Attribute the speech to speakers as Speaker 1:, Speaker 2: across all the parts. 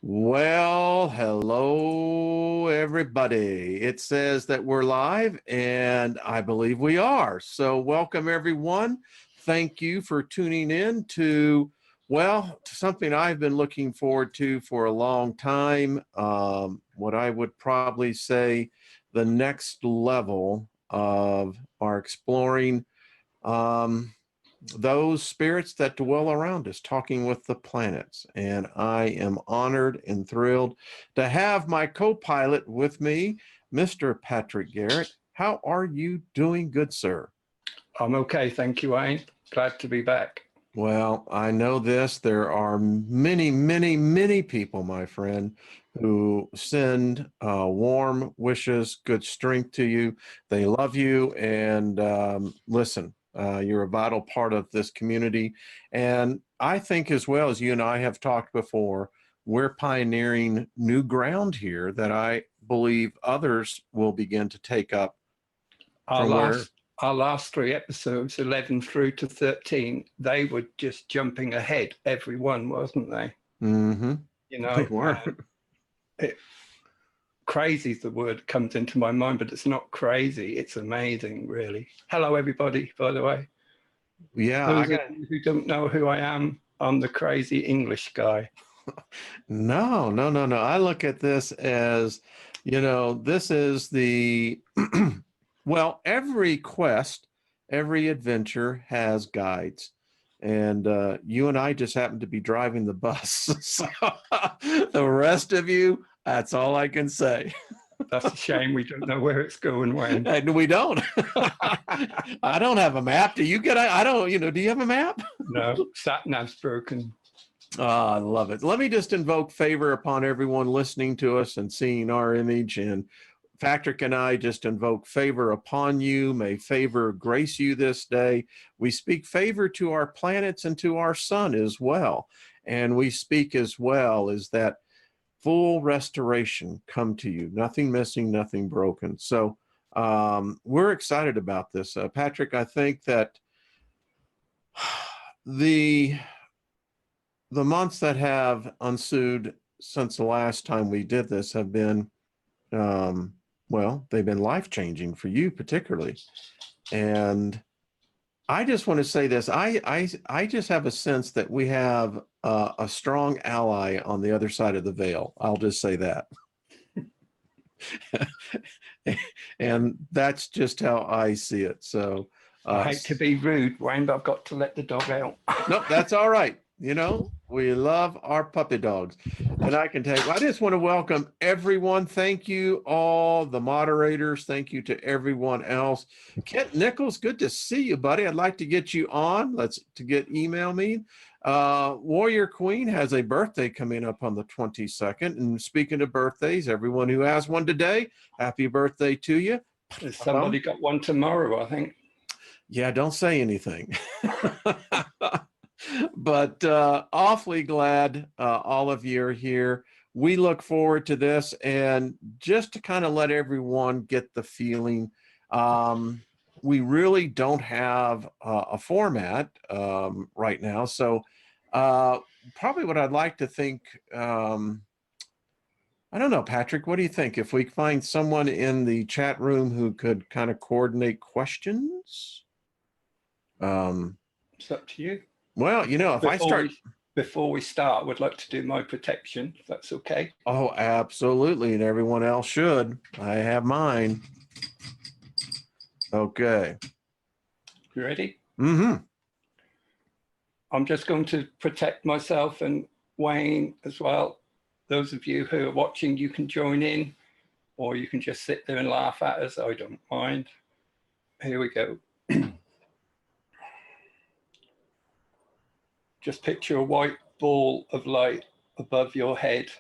Speaker 1: Well, hello, everybody. It says that we're live, and I believe we are. So, welcome, everyone. Thank you for tuning in to something I've been looking forward to for a long time. What I would probably say the next level of our exploring. Um, those spirits that dwell around us, talking with the planets. And I am honored and thrilled to have my co pilot with me, Mr. Patrick Garratt. How are you doing, good sir?
Speaker 2: I'm okay, thank you, Wayne. Glad to be back.
Speaker 1: Well, I know this. There are many, many, many people, my friend, who send warm wishes, good strength to you. They love you. And listen, you're a vital part of this community. And I think, as well as you and I have talked before, we're pioneering new ground here that I believe others will begin to take up
Speaker 2: Our
Speaker 1: from where.
Speaker 2: last three episodes, 11 through to 13, they were just jumping ahead, everyone, wasn't they?
Speaker 1: Mm-hmm.
Speaker 2: You know,
Speaker 1: They were.
Speaker 2: Crazy is the word that comes into my mind, but it's not crazy. It's amazing, really. Hello, everybody, by the way.
Speaker 1: Yeah,
Speaker 2: Those of you who don't know who I am, I'm the crazy English guy.
Speaker 1: No. I look at this as, this is well, every quest, every adventure has guides. And you and I just happen to be driving the bus. So the rest of you, that's all I can say.
Speaker 2: That's a shame we don't know where it's going, Wayne.
Speaker 1: And we don't. I don't have a map. Do you get? I don't. Do you have a map?
Speaker 2: No, sat-nav's broken.
Speaker 1: Oh, I love it. Let me just invoke favor upon everyone listening to us and seeing our image. And Patrick and I just invoke favor upon you. May favor grace you this day. We speak favor to our planets and to our sun as well. And we speak as well as that full restoration come to you. Nothing missing, nothing broken. So we're excited about this. Patrick, I think that the months that have ensued since the last time we did this have been, they've been life-changing for you particularly. And I just want to say this. I just have a sense that we have a strong ally on the other side of the veil. I'll just say that. And that's just how I see it. So
Speaker 2: I hate to be rude, Wayne, but I've got to let the dog out.
Speaker 1: Nope, that's all right. We love our puppy dogs. And I just want to welcome everyone. Thank you, all the moderators. Thank you to everyone else. Kent Nichols, good to see you, buddy. I'd like to get you on. Email me. Warrior Queen has a birthday coming up on the 22nd. And speaking of birthdays, everyone who has one today, happy birthday to you.
Speaker 2: Somebody got one tomorrow, I think.
Speaker 1: Yeah, don't say anything. But awfully glad all of you are here. We look forward to this. And just to kind of let everyone get the feeling, we really don't have a format right now. So probably what I'd like to think, I don't know, Patrick, what do you think? If we find someone in the chat room who could kind of coordinate questions?
Speaker 2: It's up to you.
Speaker 1: Well,
Speaker 2: Before we start, I would like to do my protection, if that's okay.
Speaker 1: Oh, absolutely. And everyone else should. I have mine. Okay.
Speaker 2: You ready?
Speaker 1: Mm-hmm.
Speaker 2: I'm just going to protect myself and Wayne as well. Those of you who are watching, you can join in, or you can just sit there and laugh at us. I don't mind. Here we go. Just picture a white ball of light above your head.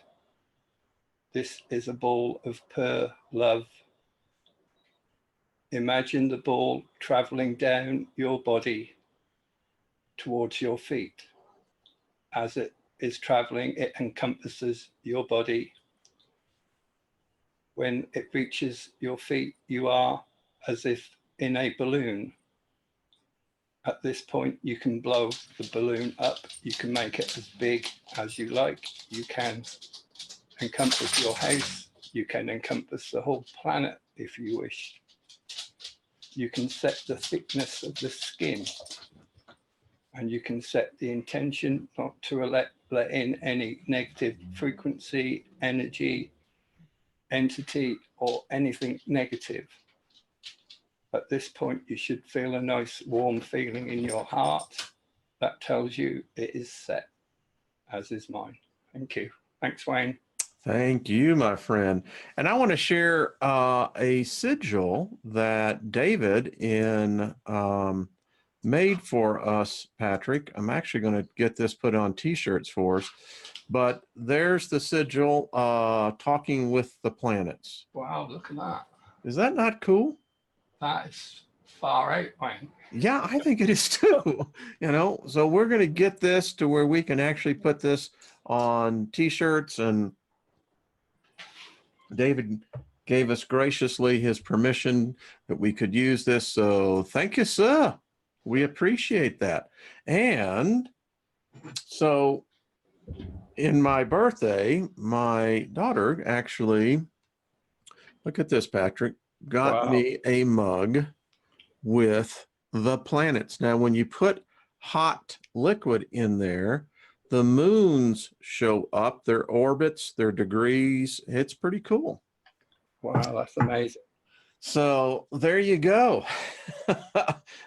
Speaker 2: This is a ball of pure love. Imagine the ball traveling down your body towards your feet. As it is traveling, it encompasses your body. When it reaches your feet, you are as if in a balloon. At this point, you can blow the balloon up. You can make it as big as you like. You can encompass your house. You can encompass the whole planet if you wish. You can set the thickness of the skin, and you can set the intention not to let in any negative frequency, energy, entity, or anything negative. At this point, you should feel a nice warm feeling in your heart that tells you it is set, as is mine. Thank you. Thanks, Wayne.
Speaker 1: Thank you, my friend. And I want to share a sigil that David made for us, Patrick. I'm actually going to get this put on t-shirts for us. But there's the sigil, talking with the planets.
Speaker 2: Wow, look at that.
Speaker 1: Is that not cool?
Speaker 2: That is far out, Wayne.
Speaker 1: Yeah, I think it is too. You know, so we're going to get this to where we can actually put this on t-shirts, and David gave us graciously his permission that we could use this. So thank you, sir. We appreciate that. And so in my birthday, my daughter actually, look at this, Patrick, got me a mug with the planets. Now, when you put hot liquid in there, the moons show up, their orbits, their degrees. It's pretty cool.
Speaker 2: Wow, that's amazing.
Speaker 1: So there you go.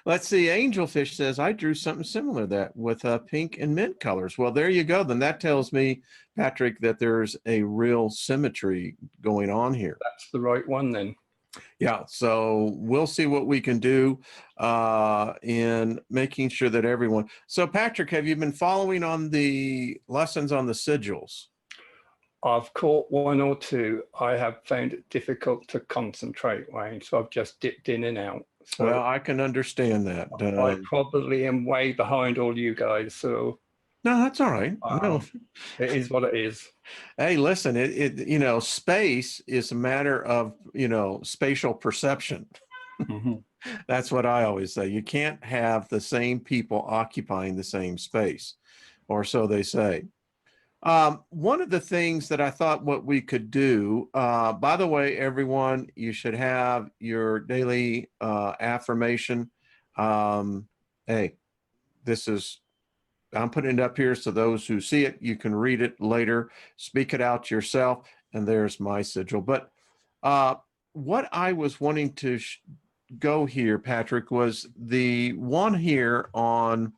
Speaker 1: Let's see. Angelfish says, I drew something similar to that with pink and mint colors. Well, there you go. Then that tells me, Patrick, that there's a real symmetry going on here.
Speaker 2: That's the right one then.
Speaker 1: Yeah, so we'll see what we can do in making sure that everyone. So Patrick, have you been following on the lessons on the sigils?
Speaker 2: I've caught one or two. I have found it difficult to concentrate, Wayne, so I've just dipped in and out. So
Speaker 1: well, I can understand that.
Speaker 2: I probably am way behind all you guys, so
Speaker 1: no, that's all right. No.
Speaker 2: It is what it is.
Speaker 1: Hey, listen, you know, space is a matter of, you know, spatial perception.
Speaker 2: Mm-hmm.
Speaker 1: That's what I always say. You can't have the same people occupying the same space, or so they say. One of the things that I thought what we could do, by the way, everyone, you should have your daily affirmation. Hey, this is, I'm putting it up here so those who see it, you can read it later, speak it out yourself, and there's my sigil. But what I was wanting to go here, Patrick, was the one here on,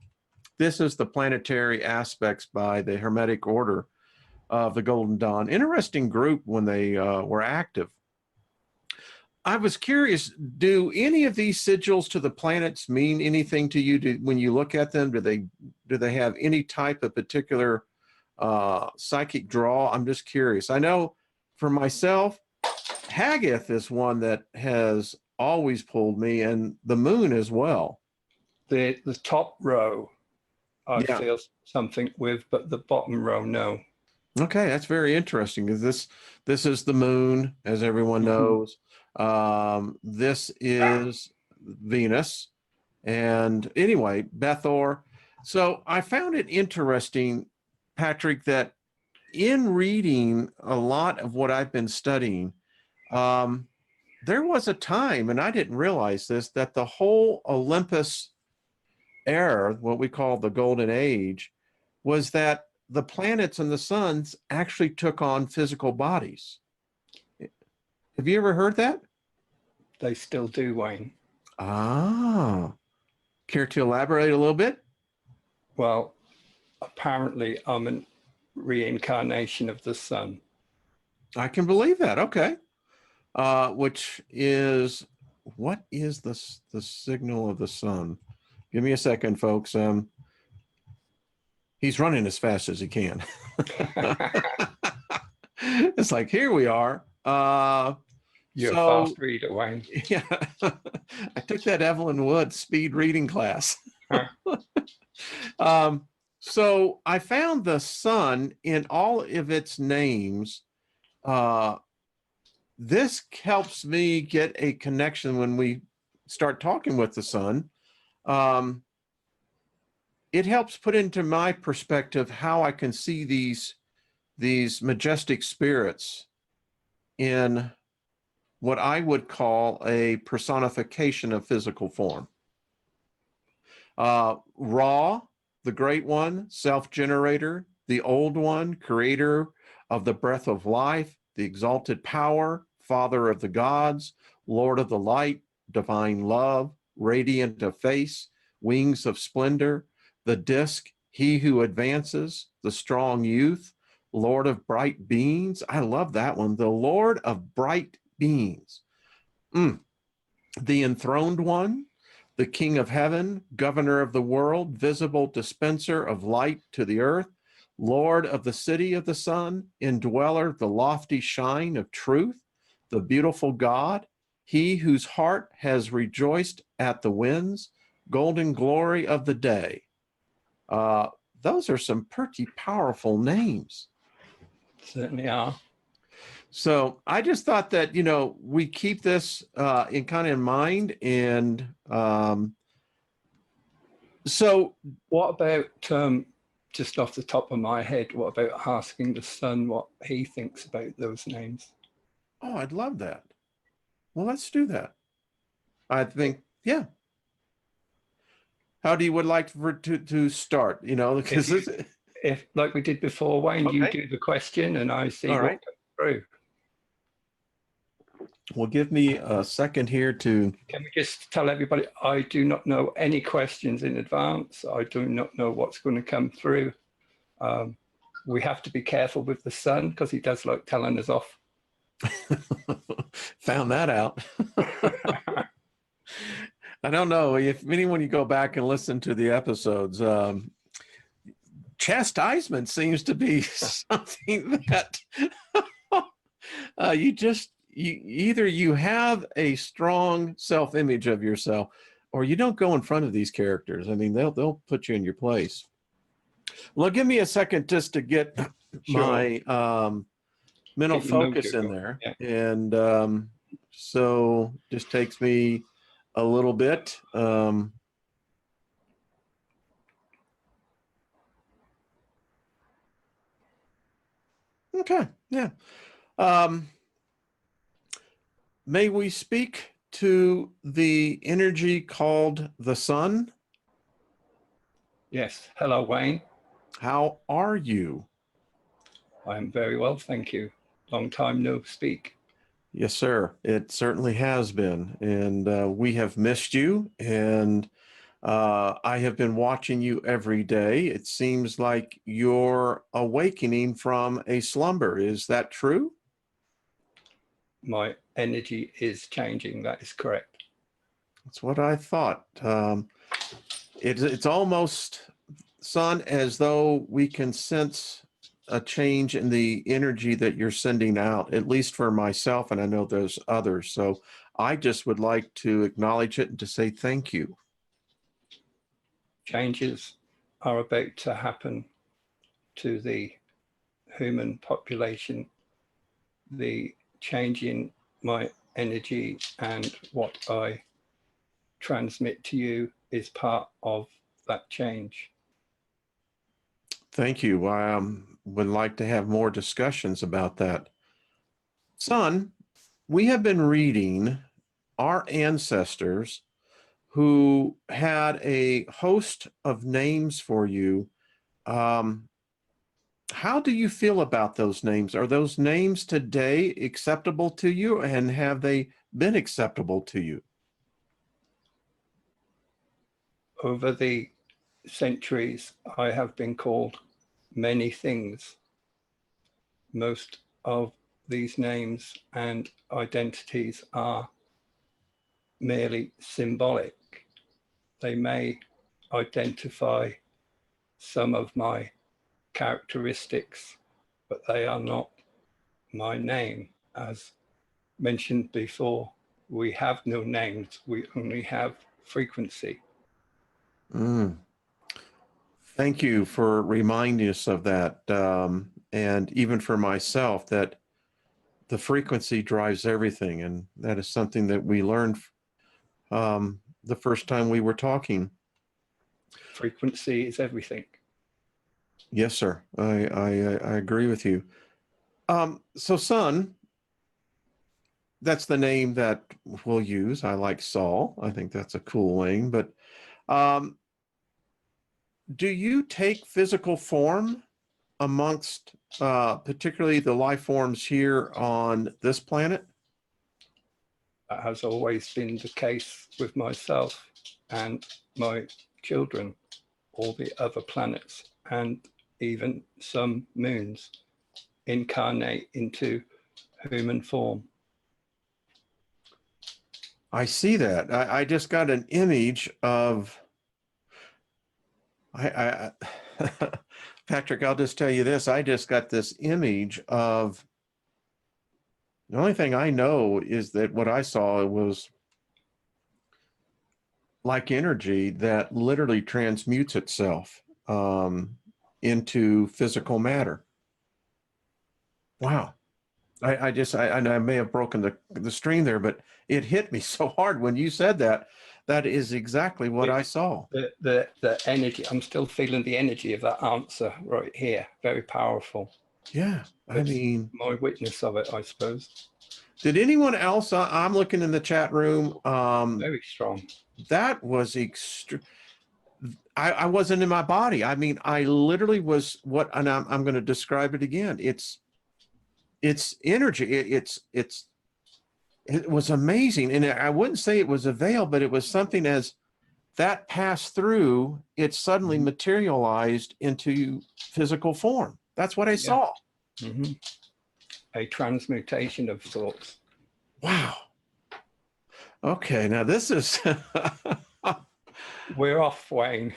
Speaker 1: this is the planetary aspects by the Hermetic Order of the Golden Dawn. Interesting group when they were active. I was curious, do any of these sigils to the planets mean anything to you when you look at them? Do they have any type of particular psychic draw? I'm just curious. I know for myself, Haggith is one that has always pulled me, and the moon as well.
Speaker 2: The top row I feel something with, but the bottom row, no.
Speaker 1: Okay, that's very interesting, because this is the moon, as everyone knows. This is Venus. And anyway, Bethor. So I found it interesting, Patrick, that in reading a lot of what I've been studying, there was a time, and I didn't realize this, that the whole Olympus era, what we call the Golden Age, was that the planets and the suns actually took on physical bodies. Have you ever heard that?
Speaker 2: They still do, Wayne.
Speaker 1: Ah, care to elaborate a little bit?
Speaker 2: Well, apparently I'm a reincarnation of the sun.
Speaker 1: I can believe that. Okay. Which is, what is the signal of the sun? Give me a second, folks. He's running as fast as he can. It's like, here we are.
Speaker 2: You're a fast reader, Wayne.
Speaker 1: Yeah. I took that Evelyn Wood speed reading class. So I found the sun in all of its names. This helps me get a connection when we start talking with the sun. It helps put into my perspective how I can see these these majestic spirits in what I would call a personification of physical form. Ra, the great one, self-generator, the old one, creator of the breath of life, the exalted power, father of the gods, lord of the light, divine love, radiant of face, wings of splendor, the disk, he who advances, the strong youth, lord of bright beings. I love that one. The lord of bright beings. The enthroned one, the king of heaven, governor of the world, visible dispenser of light to the earth, lord of the city of the sun, indweller the lofty shine of truth, the beautiful God, he whose heart has rejoiced at the winds, golden glory of the day. Those are some pretty powerful names.
Speaker 2: Certainly are.
Speaker 1: So I just thought that, you know, we keep this in kind of in mind. And so
Speaker 2: what about, just off the top of my head, what about asking the sun what he thinks about those names?
Speaker 1: Oh, I'd love that. Well, let's do that. I think, yeah. How do you would like to start? You know, because
Speaker 2: If like we did before, Wayne,
Speaker 1: Okay.
Speaker 2: you do the question and I see
Speaker 1: All
Speaker 2: what
Speaker 1: right.
Speaker 2: comes through.
Speaker 1: Well, give me a second here to.
Speaker 2: Can we just tell everybody, I do not know any questions in advance. I do not know what's going to come through. We have to be careful with the sun because he does like telling us off.
Speaker 1: Found that out. I don't know if anyone you go back and listen to the episodes, chastisement seems to be something that either you have a strong self-image of yourself or you don't go in front of these characters. I mean, they'll put you in your place. Well, give me a second just to get my mental focus in there.
Speaker 2: Yeah.
Speaker 1: And so just takes me a little bit. Okay, yeah. May we speak to the energy called the sun?
Speaker 2: Yes. Hello, Wayne.
Speaker 1: How are you?
Speaker 2: I'm very well, thank you. Long time no speak.
Speaker 1: Yes, sir. It certainly has been. And we have missed you. And I have been watching you every day. It seems like you're awakening from a slumber. Is that true?
Speaker 2: My energy is changing. That is correct.
Speaker 1: That's what I thought. It's almost, son, as though we can sense a change in the energy that you're sending out, at least for myself, and I know there's others. So I just would like to acknowledge it and to say thank you.
Speaker 2: Changes are about to happen to the human population. The change in my energy and what I transmit to you is part of that change.
Speaker 1: Thank you. I would like to have more discussions about that. Son, we have been reading our ancestors who had a host of names for you. How do you feel about those names? Are those names today acceptable to you, and have they been acceptable to you?
Speaker 2: Over the centuries, I have been called many things. Most of these names and identities are merely symbolic. They may identify some of my characteristics, but they are not my name. As mentioned before, we have no names, we only have frequency.
Speaker 1: Thank you for reminding us of that. And even for myself, that the frequency drives everything. And that is something that we learned the first time we were talking.
Speaker 2: Frequency is everything.
Speaker 1: Yes, sir. I agree with you. So son, that's the name that we'll use. I like Saul. I think that's a cool name. But um, do you take physical form amongst particularly the life forms here on this planet?
Speaker 2: That has always been the case with myself and my children, all the other planets, and even some moons incarnate into human form.
Speaker 1: I see that. I just got an image of I Patrick, I'll just tell you this. I just got this image of the only thing I know is that what I saw was like energy that literally transmutes itself into physical matter. Wow. I may have broken the stream there, but it hit me so hard when you said that. That is exactly what I saw.
Speaker 2: The energy, I'm still feeling the energy of that answer right here. Very powerful.
Speaker 1: Yeah. I
Speaker 2: It's
Speaker 1: mean,
Speaker 2: my witness of it, I suppose.
Speaker 1: did anyone else? I'm looking in the chat room.
Speaker 2: Very strong.
Speaker 1: That was extreme. I wasn't in my body. I mean, I literally was what, and I'm going to describe it again. It's energy. It was amazing. And I wouldn't say it was a veil, but it was something as that passed through, it suddenly materialized into physical form. That's what I saw.
Speaker 2: Mm-hmm. A transmutation of sorts.
Speaker 1: Wow. Okay, now this is
Speaker 2: We're off, Wayne.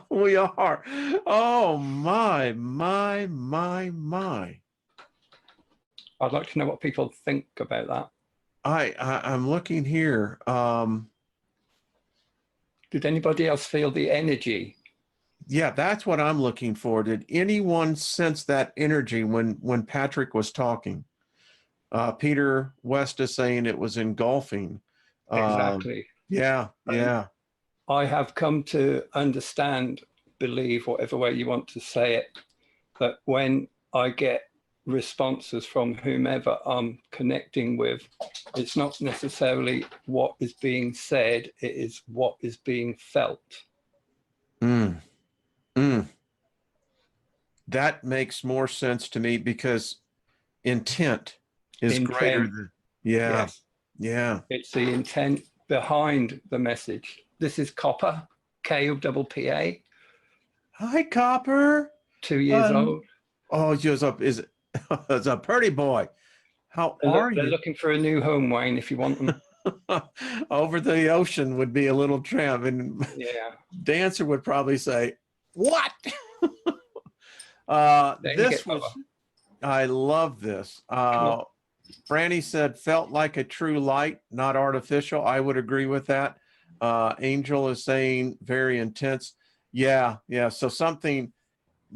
Speaker 1: we are. Oh my.
Speaker 2: I'd like to know what people think about that.
Speaker 1: I'm looking here.
Speaker 2: Did anybody else feel the energy?
Speaker 1: Yeah, that's what I'm looking for. Did anyone sense that energy when Patrick was talking? Peter West is saying it was engulfing.
Speaker 2: Exactly.
Speaker 1: Yeah.
Speaker 2: I have come to understand, believe, whatever way you want to say it, that when I get responses from whomever I'm connecting with, it's not necessarily what is being said, it is what is being felt.
Speaker 1: That makes more sense to me because intent is greater than, yeah.
Speaker 2: Yes.
Speaker 1: Yeah.
Speaker 2: It's the intent behind the message. This is Copper, K-double-P-A.
Speaker 1: Hi, Copper.
Speaker 2: 2 years old.
Speaker 1: Oh, it's a pretty boy. How are
Speaker 2: They're
Speaker 1: you?
Speaker 2: looking for a new home, Wayne, if you want them.
Speaker 1: Over the ocean would be a little tramp, and
Speaker 2: Yeah.
Speaker 1: Dancer would probably say, "What?" This was. I love this. Franny said, "Felt like a true light, not artificial." I would agree with that. Angel is saying very intense. Yeah. So something.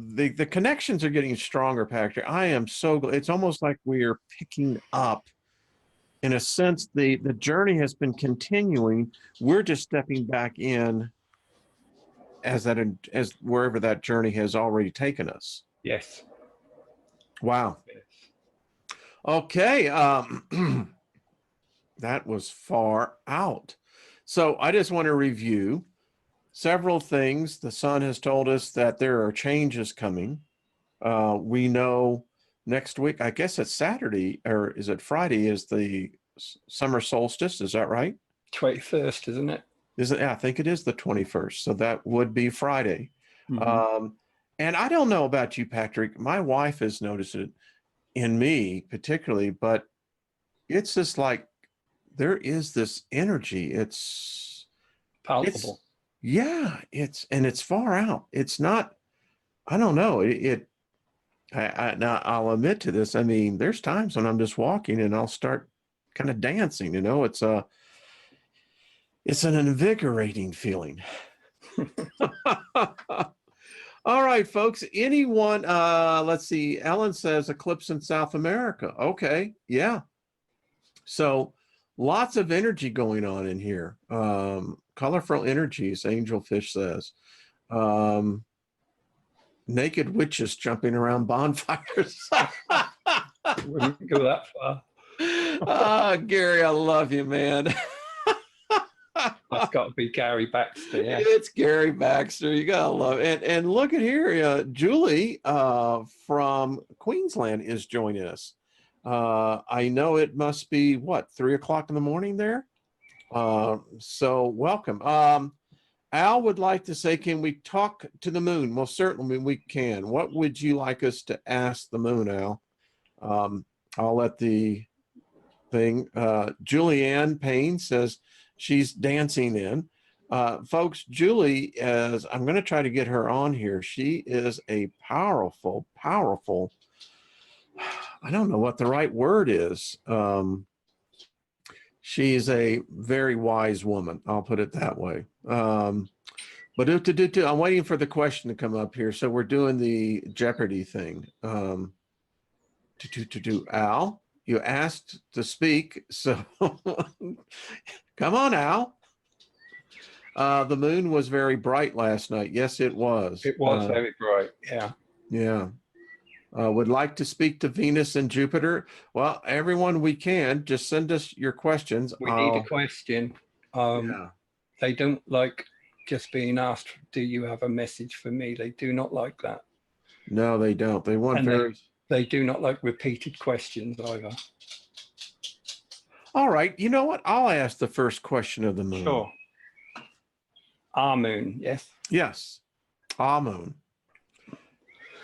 Speaker 1: The connections are getting stronger, Patrick. I am so glad. It's almost like we're picking up. In a sense, the journey has been continuing. We're just stepping back in as wherever that journey has already taken us.
Speaker 2: Yes.
Speaker 1: Wow.
Speaker 2: Yes.
Speaker 1: Okay. That was far out. So I just want to review several things. The sun has told us that there are changes coming. We know next week, I guess it's Saturday, or is it Friday, is the summer solstice. Is that right?
Speaker 2: 21st, isn't it?
Speaker 1: I think it is the 21st. So that would be Friday. And I don't know about you, Patrick. My wife has noticed it in me particularly, but it's just like there is this energy. It's
Speaker 2: palpable.
Speaker 1: It's far out. It's not, I don't know. Now I'll admit to this. I mean, there's times when I'm just walking and I'll start kind of dancing, it's an invigorating feeling. All right, folks. Anyone, let's see. Ellen says eclipse in South America. Okay. Yeah. So lots of energy going on in here. Colorful energies, Angelfish says. naked witches jumping around bonfires.
Speaker 2: Wouldn't go that far.
Speaker 1: Gary, I love you, man.
Speaker 2: That's got to be Gary Baxter. Yeah.
Speaker 1: It's Gary Baxter. You gotta love it. And look at here, Julie from Queensland is joining us. I know it must be what, 3 o'clock in the morning there. So welcome. Al would like to say, can we talk to the moon? Well, certainly we can. What would you like us to ask the moon, Al? I'll let the thing. Julianne Payne says she's dancing in. Folks, Julie is, I'm going to try to get her on here. She is a powerful, powerful, I don't know what the right word is. She's a very wise woman. I'll put it that way. But I'm waiting for the question to come up here. So we're doing the Jeopardy thing. Al, you asked to speak. So come on, Al. The moon was very bright last night. Yes, it was.
Speaker 2: It was very bright. Yeah.
Speaker 1: Yeah. Would like to speak to Venus and Jupiter. Well, everyone we can, just send us your questions.
Speaker 2: We need a question.
Speaker 1: Yeah.
Speaker 2: They don't like just being asked, do you have a message for me? They do not like that.
Speaker 1: No, they don't. They want very...
Speaker 2: They do not like repeated questions either.
Speaker 1: All right. You know what? I'll ask the first question of the moon.
Speaker 2: Sure. Our moon, yes?
Speaker 1: Yes. Our moon.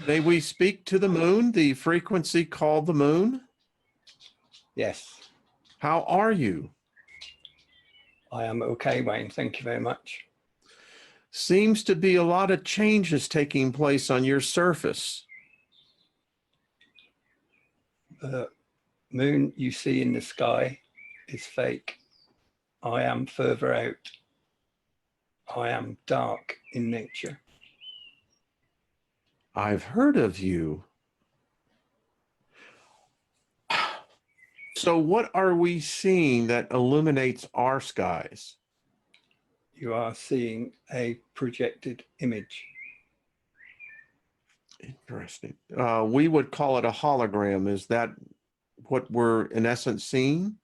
Speaker 1: May we speak to the moon, the frequency called the moon?
Speaker 2: Yes.
Speaker 1: How are you?
Speaker 2: I am okay, Wayne. Thank you very much.
Speaker 1: Seems to be a lot of changes taking place on your surface.
Speaker 2: The moon you see in the sky is fake. I am further out. I am dark in nature.
Speaker 1: I've heard of you. So what are we seeing that illuminates our skies?
Speaker 2: You are seeing a projected image.
Speaker 1: Interesting. We would call it a hologram. Is that what we're in essence seeing?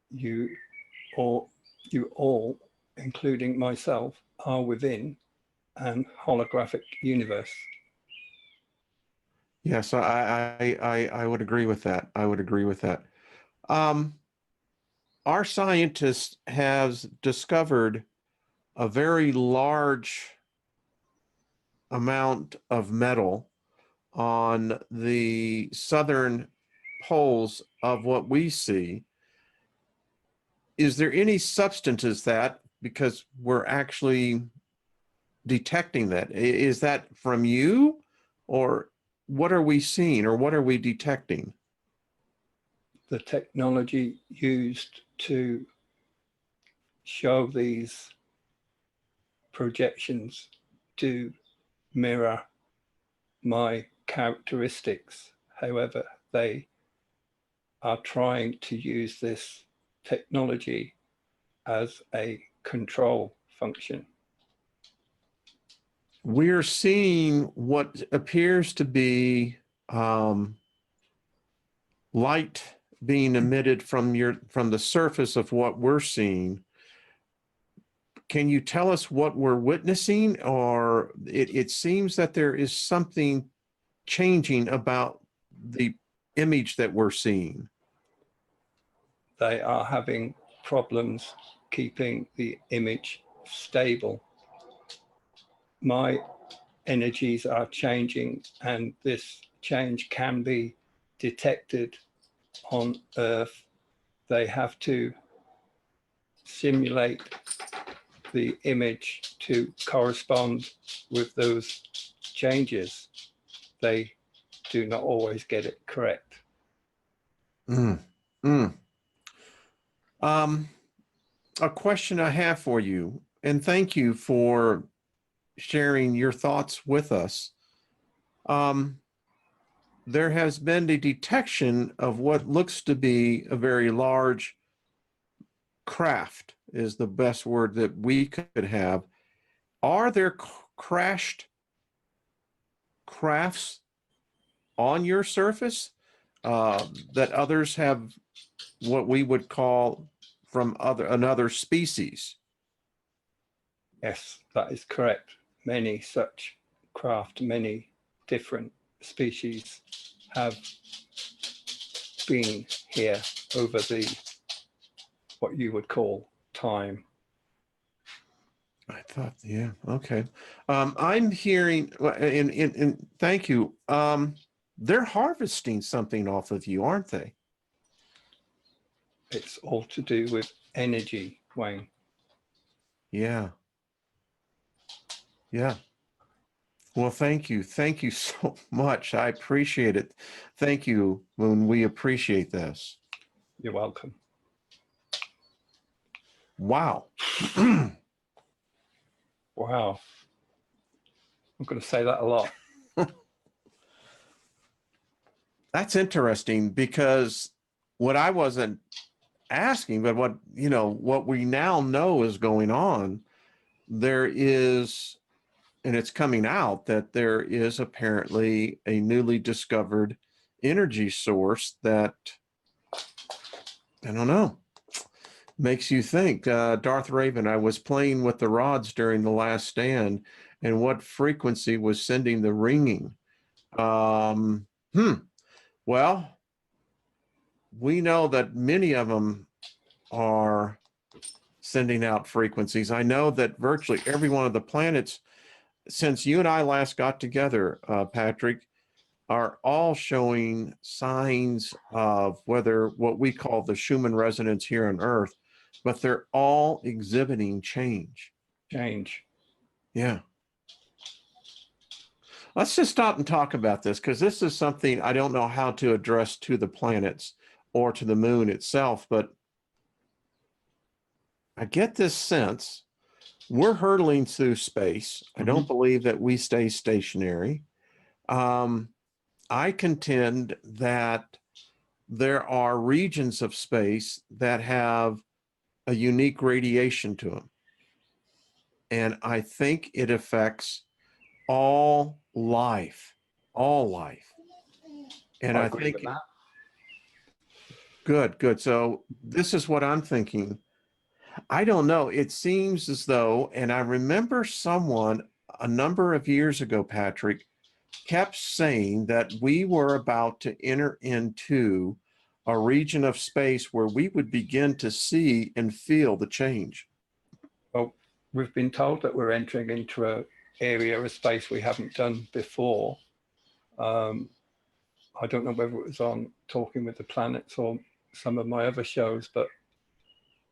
Speaker 2: You all, including myself, are within an holographic universe.
Speaker 1: Yes, I would agree with that. I would agree with that. Our scientists have discovered a very large amount of metal on the southern poles of what we see. Is there any substances that, because we're actually detecting that, is that from you, or what are we seeing, or what are we detecting?
Speaker 2: The technology used to show these projections do mirror my characteristics. However, they are trying to use this technology as a control function.
Speaker 1: We're seeing what appears to be light being emitted from the surface of what we're seeing. Can you tell us what we're witnessing? Or it seems that there is something changing about the image that we're seeing.
Speaker 2: They are having problems keeping the image stable. My energies are changing, and this change can be detected on Earth. They have to simulate the image to correspond with those changes. They do not always get it correct.
Speaker 1: A question I have for you, and thank you for sharing your thoughts with us. There has been a detection of what looks to be a very large craft, is the best word that we could have. Are there crashed crafts on your surface that others have what we would call from another species?
Speaker 2: Yes, that is correct. Many such craft, many different species have been here over the what you would call time.
Speaker 1: I thought, yeah, okay. I'm hearing, and thank you. They're harvesting something off of you, aren't they?
Speaker 2: It's all to do with energy, Wayne.
Speaker 1: Yeah. Yeah. Well, thank you. Thank you so much. I appreciate it. Thank you, Moon. We appreciate this.
Speaker 2: You're welcome.
Speaker 1: Wow.
Speaker 2: Wow. I'm going to say that a lot.
Speaker 1: That's interesting because what I wasn't asking, but what, what we now know is going on, there is, and it's coming out that there is apparently a newly discovered energy source that, I don't know, makes you think. Darth Raven, I was playing with the rods during the last stand, and what frequency was sending the ringing? Well, we know that many of them are sending out frequencies. I know that virtually every one of the planets, since you and I last got together, Patrick, are all showing signs of whether what we call the Schumann resonance here on Earth, but they're all exhibiting change.
Speaker 2: Change.
Speaker 1: Yeah. Let's just stop and talk about this, because this is something I don't know how to address to the planets or to the moon itself, but I get this sense we're hurtling through space. I don't believe that we stay stationary. I contend that there are regions of space that have a unique radiation to them. And I think it affects all life, all life. And I
Speaker 2: agree
Speaker 1: think,
Speaker 2: with that.
Speaker 1: good. So this is what I'm thinking. I don't know. It seems as though, and I remember someone a number of years ago, Patrick, kept saying that we were about to enter into a region of space where we would begin to see and feel the change.
Speaker 2: Well, we've been told that we're entering into an area of space we haven't done before. I don't know whether it was on Talking with the Planets or some of my other shows, but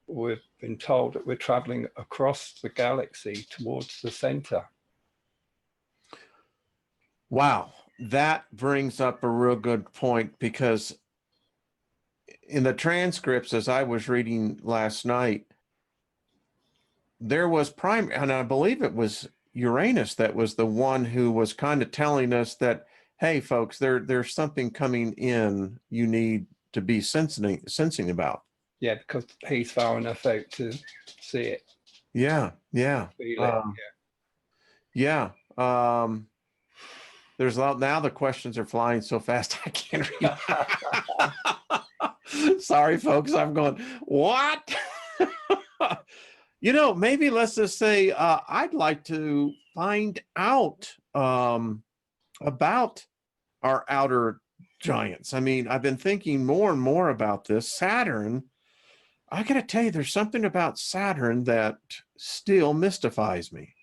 Speaker 2: we've been told that we're traveling across the galaxy towards the center.
Speaker 1: Wow, that brings up a real good point, because in the transcripts, as I was reading last night, there was and I believe it was Uranus that was the one who was kind of telling us that, hey, folks, there's something coming in you need to be sensing about.
Speaker 2: Yeah, because he's far enough out to see it.
Speaker 1: Yeah.
Speaker 2: Feel it.
Speaker 1: Yeah. There's a lot now. The questions are flying so fast I can't read. Sorry, folks. I'm going, what? Maybe let's just say I'd like to find out about our outer giants. I mean, I've been thinking more and more about this. Saturn, I got to tell you, there's something about Saturn that still mystifies me.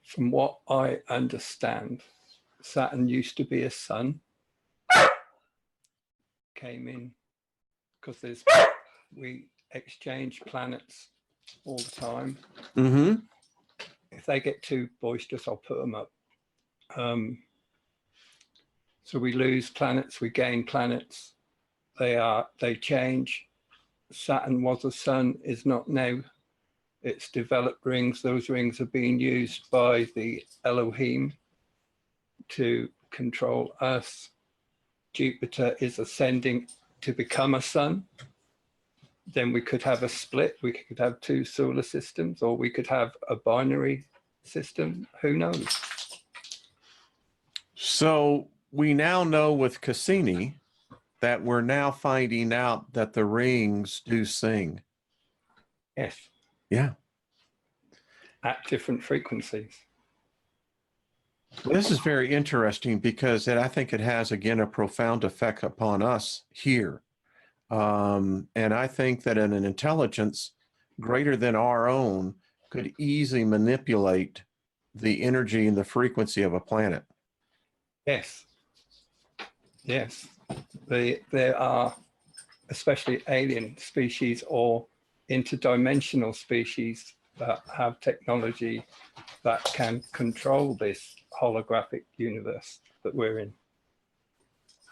Speaker 2: From what I understand, Saturn used to be a sun. Came in because we exchange planets all the time.
Speaker 1: Mm-hmm.
Speaker 2: If they get too boisterous, I'll put them up. So we lose planets, we gain planets. They change. Saturn was a sun, is not now. It's developed rings. Those rings are being used by the Elohim to control us. Jupiter is ascending to become a sun. Then we could have a split. We could have two solar systems, or we could have a binary system. Who knows?
Speaker 1: So we now know with Cassini that we're now finding out that the rings do sing.
Speaker 2: Yes,
Speaker 1: Yeah.
Speaker 2: at different frequencies.
Speaker 1: This is very interesting because I think it has, again, a profound effect upon us here. And I think that an intelligence greater than our own could easily manipulate the energy and the frequency of a planet.
Speaker 2: Yes, yes. There are especially alien species or interdimensional species that have technology that can control this holographic universe that we're in.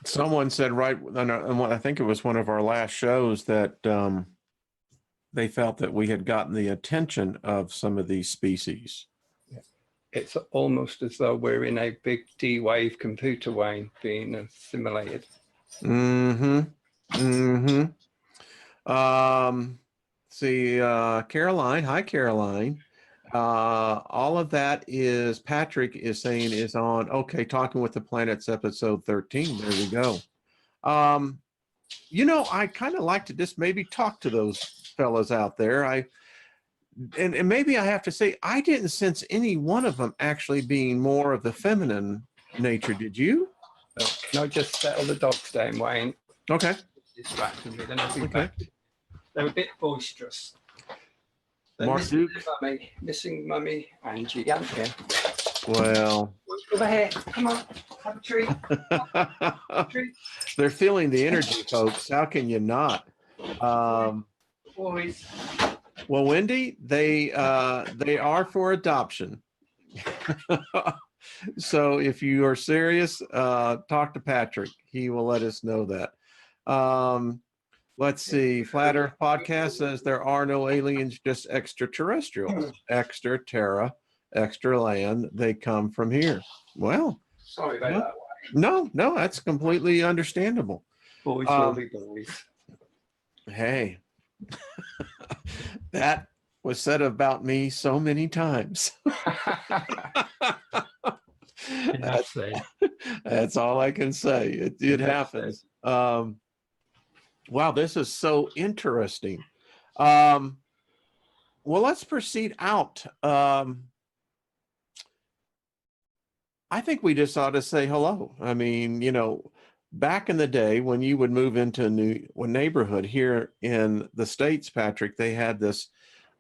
Speaker 1: Someone said right, and I think it was one of our last shows, that they felt that we had gotten the attention of some of these species.
Speaker 2: It's almost as though we're in a big D-wave computer, Wayne, being assimilated.
Speaker 1: Mm-hmm. Mm-hmm. See, Caroline. Hi, Caroline. All of that is, Patrick is saying, is on, okay, Talking with the Planets, episode 13. There we go. I kind of like to just maybe talk to those fellas out there. And maybe I have to say, I didn't sense any one of them actually being more of the feminine nature. Did you?
Speaker 2: No, just settle the dogs down, Wayne.
Speaker 1: Okay.
Speaker 2: Distracting me, then I'll be
Speaker 1: Okay.
Speaker 2: back. They're a bit boisterous. They're
Speaker 1: Mark
Speaker 2: missing
Speaker 1: Duke.
Speaker 2: missing mummy and Gigantia.
Speaker 1: Well,
Speaker 2: Over here, come on, have a treat. Treat.
Speaker 1: they're feeling the energy, folks. How can you not?
Speaker 2: Boys.
Speaker 1: Well, Wendy, they are for adoption. So if you are serious, talk to Patrick. He will let us know that. Let's see. Flat Earth Podcast says there are no aliens, just extraterrestrials. Extra terra, extra land. They come from here. Well,
Speaker 2: Sorry about that.
Speaker 1: no, that's completely understandable.
Speaker 2: Boys will be boys.
Speaker 1: Hey, that was said about me so many times. That's all I can say. It happens. Wow, this is so interesting. Well, let's proceed out. I think we just ought to say hello. I mean, back in the day when you would move into a new neighborhood here in the States, Patrick, they had this,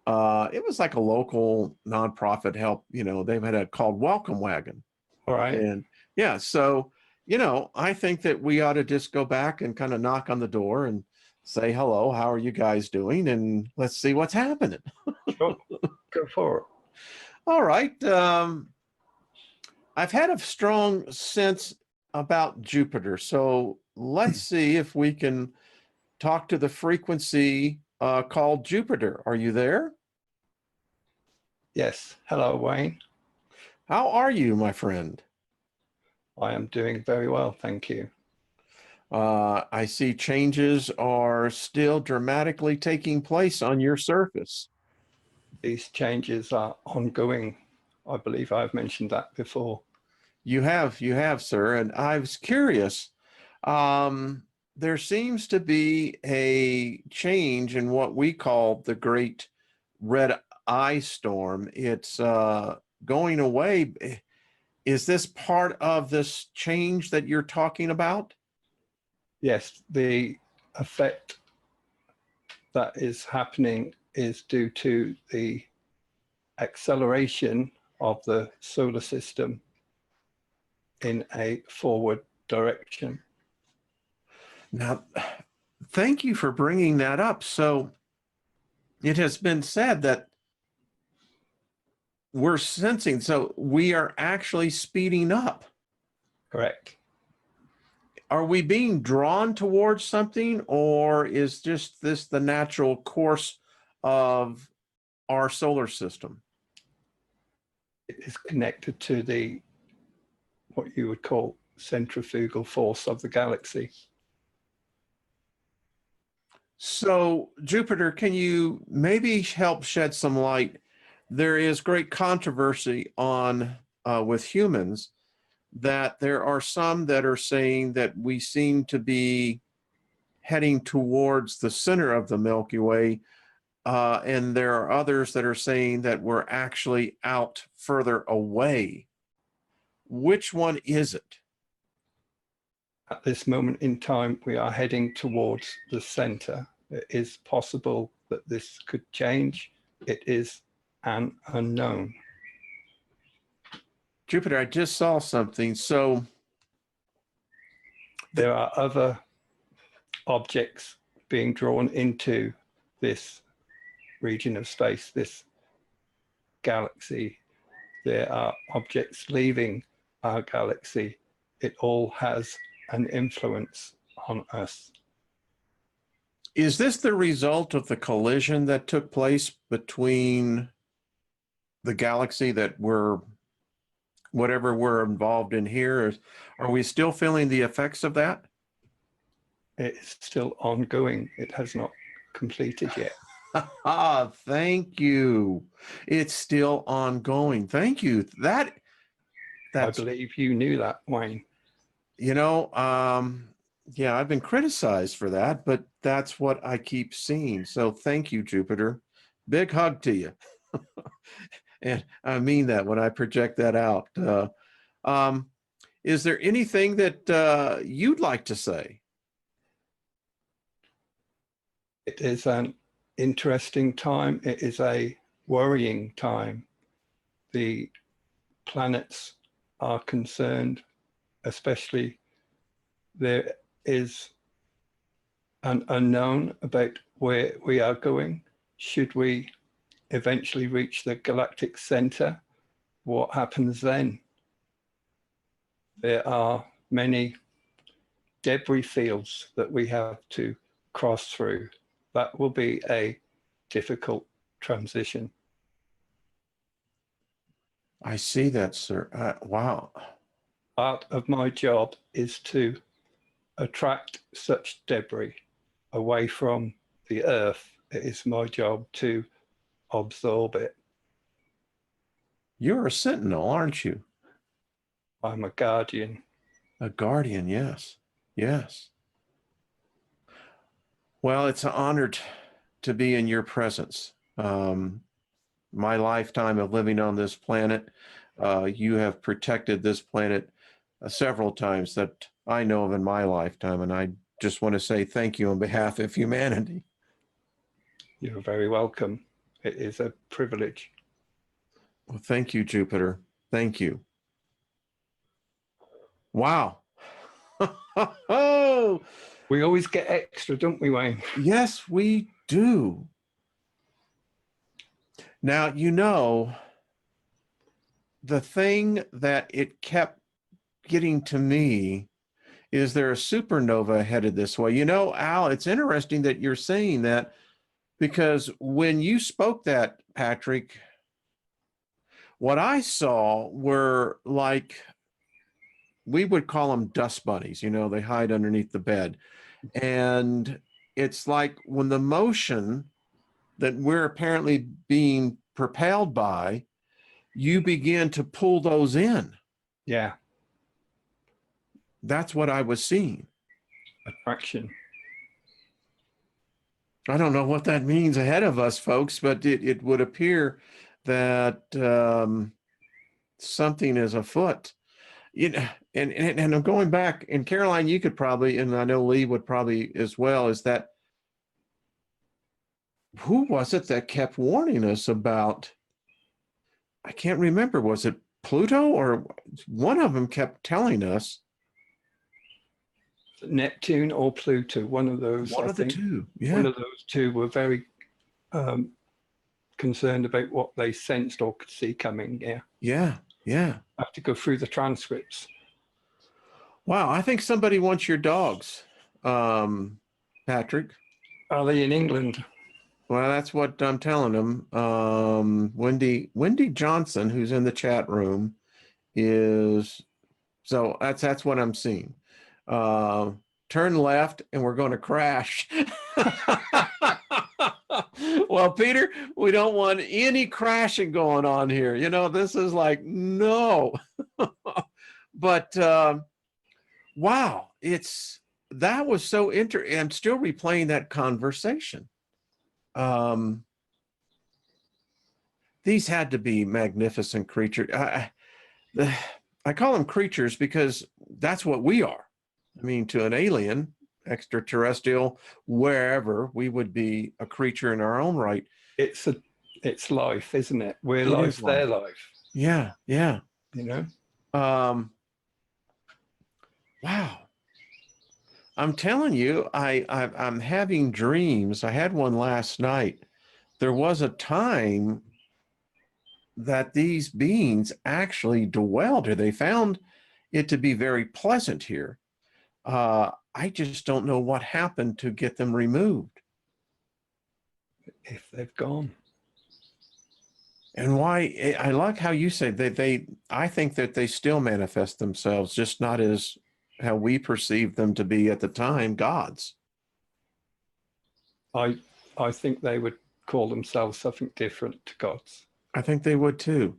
Speaker 1: it was like a local nonprofit help, they've had a called Welcome Wagon.
Speaker 2: All right.
Speaker 1: And yeah, so, I think that we ought to just go back and kind of knock on the door and say, hello, how are you guys doing? And let's see what's happening.
Speaker 2: Sure. Go for it.
Speaker 1: All right. I've had a strong sense about Jupiter. So let's see if we can talk to the frequency called Jupiter. Are you there?
Speaker 2: Yes. Hello, Wayne.
Speaker 1: How are you, my friend?
Speaker 2: I am doing very well, thank you.
Speaker 1: I see changes are still dramatically taking place on your surface.
Speaker 2: These changes are ongoing. I believe I've mentioned that before.
Speaker 1: You have, sir. And I was curious. There seems to be a change in what we call the Great Red Eye Storm. It's going away. Is this part of this change that you're talking about?
Speaker 2: Yes, the effect that is happening is due to the acceleration of the solar system in a forward direction.
Speaker 1: Now, thank you for bringing that up. So it has been said that we're sensing, so we are actually speeding up.
Speaker 2: Correct.
Speaker 1: Are we being drawn towards something, or is just this the natural course of our solar system?
Speaker 2: It is connected to the, what you would call, centrifugal force of the galaxy.
Speaker 1: So, Jupiter, can you maybe help shed some light? There is great controversy on with humans that there are some that are saying that we seem to be heading towards the center of the Milky Way. And there are others that are saying that we're actually out further away. Which one is it?
Speaker 2: At this moment in time, we are heading towards the center. It is possible that this could change. It is an unknown.
Speaker 1: Jupiter, I just saw something. So
Speaker 2: there are other objects being drawn into this region of space, this galaxy. There are objects leaving our galaxy. It all has an influence on us.
Speaker 1: Is this the result of the collision that took place between the galaxy that whatever we're involved in here? Are we still feeling the effects of that?
Speaker 2: It's still ongoing. It has not completed yet.
Speaker 1: Ah, thank you. It's still ongoing. Thank you. That's,
Speaker 2: I believe you knew that, Wayne.
Speaker 1: You know, yeah, I've been criticized for that, but that's what I keep seeing. So thank you, Jupiter. Big hug to you. And I mean that when I project that out. Is there anything that you'd like to say?
Speaker 2: It is an interesting time. It is a worrying time. The planets are concerned, especially there is an unknown about where we are going. Should we eventually reach the galactic center, what happens then? There are many debris fields that we have to cross through. That will be a difficult transition.
Speaker 1: I see that, sir. Wow.
Speaker 2: Part of my job is to attract such debris away from the Earth. It is my job to absorb it.
Speaker 1: You're a sentinel, aren't you?
Speaker 2: I'm a guardian.
Speaker 1: A guardian, yes. Yes. Well, it's an honor to be in your presence. My lifetime of living on this planet, you have protected this planet several times that I know of in my lifetime. And I just want to say thank you on behalf of humanity.
Speaker 2: You're very welcome. It is a privilege.
Speaker 1: Well, thank you, Jupiter. Thank you. Wow. Oh,
Speaker 2: we always get extra, don't we, Wayne?
Speaker 1: Yes, we do. Now, you know, the thing that it kept getting to me is there a supernova headed this way? You know, Al, it's interesting that you're saying that, because when you spoke that, Patrick, what I saw were like, we would call them dust bunnies, you know, they hide underneath the bed. And it's like when the motion that we're apparently being propelled by, you begin to pull those in.
Speaker 2: Yeah.
Speaker 1: That's what I was seeing.
Speaker 2: Attraction.
Speaker 1: I don't know what that means ahead of us, folks, but it would appear that something is afoot. You know, and I'm going back, and Caroline, you could probably, and I know Lee would probably as well, is that who was it that kept warning us about, I can't remember, was it Pluto, or one of them kept telling us?
Speaker 2: Neptune or Pluto, one of those.
Speaker 1: One of the two, yeah.
Speaker 2: One of those two were very concerned about what they sensed or could see coming, yeah.
Speaker 1: Yeah, yeah.
Speaker 2: I have to go through the transcripts.
Speaker 1: Wow, I think somebody wants your dogs, Patrick.
Speaker 2: Are they in England?
Speaker 1: Well, that's what I'm telling them. Wendy Johnson, who's in the chat room, is, so that's what I'm seeing. Turn left and we're going to crash. Well, Peter, we don't want any crashing going on here. You know, this is like, no. But wow, that was so interesting. I'm still replaying that conversation. These had to be magnificent creatures. I call them creatures because that's what we are. I mean, to an alien, extraterrestrial, wherever, we would be a creature in our own right.
Speaker 2: It's life, isn't it? We're
Speaker 1: It
Speaker 2: life,
Speaker 1: is life.
Speaker 2: their life.
Speaker 1: Yeah, yeah.
Speaker 2: You know?
Speaker 1: Wow. I'm telling you, I'm having dreams. I had one last night. There was a time that these beings actually dwelled here. They found it to be very pleasant here. I just don't know what happened to get them removed.
Speaker 2: If they've gone.
Speaker 1: And why, I like how you say that I think that they still manifest themselves, just not as how we perceived them to be at the time, gods.
Speaker 2: I think they would call themselves something different to gods.
Speaker 1: I think they would too.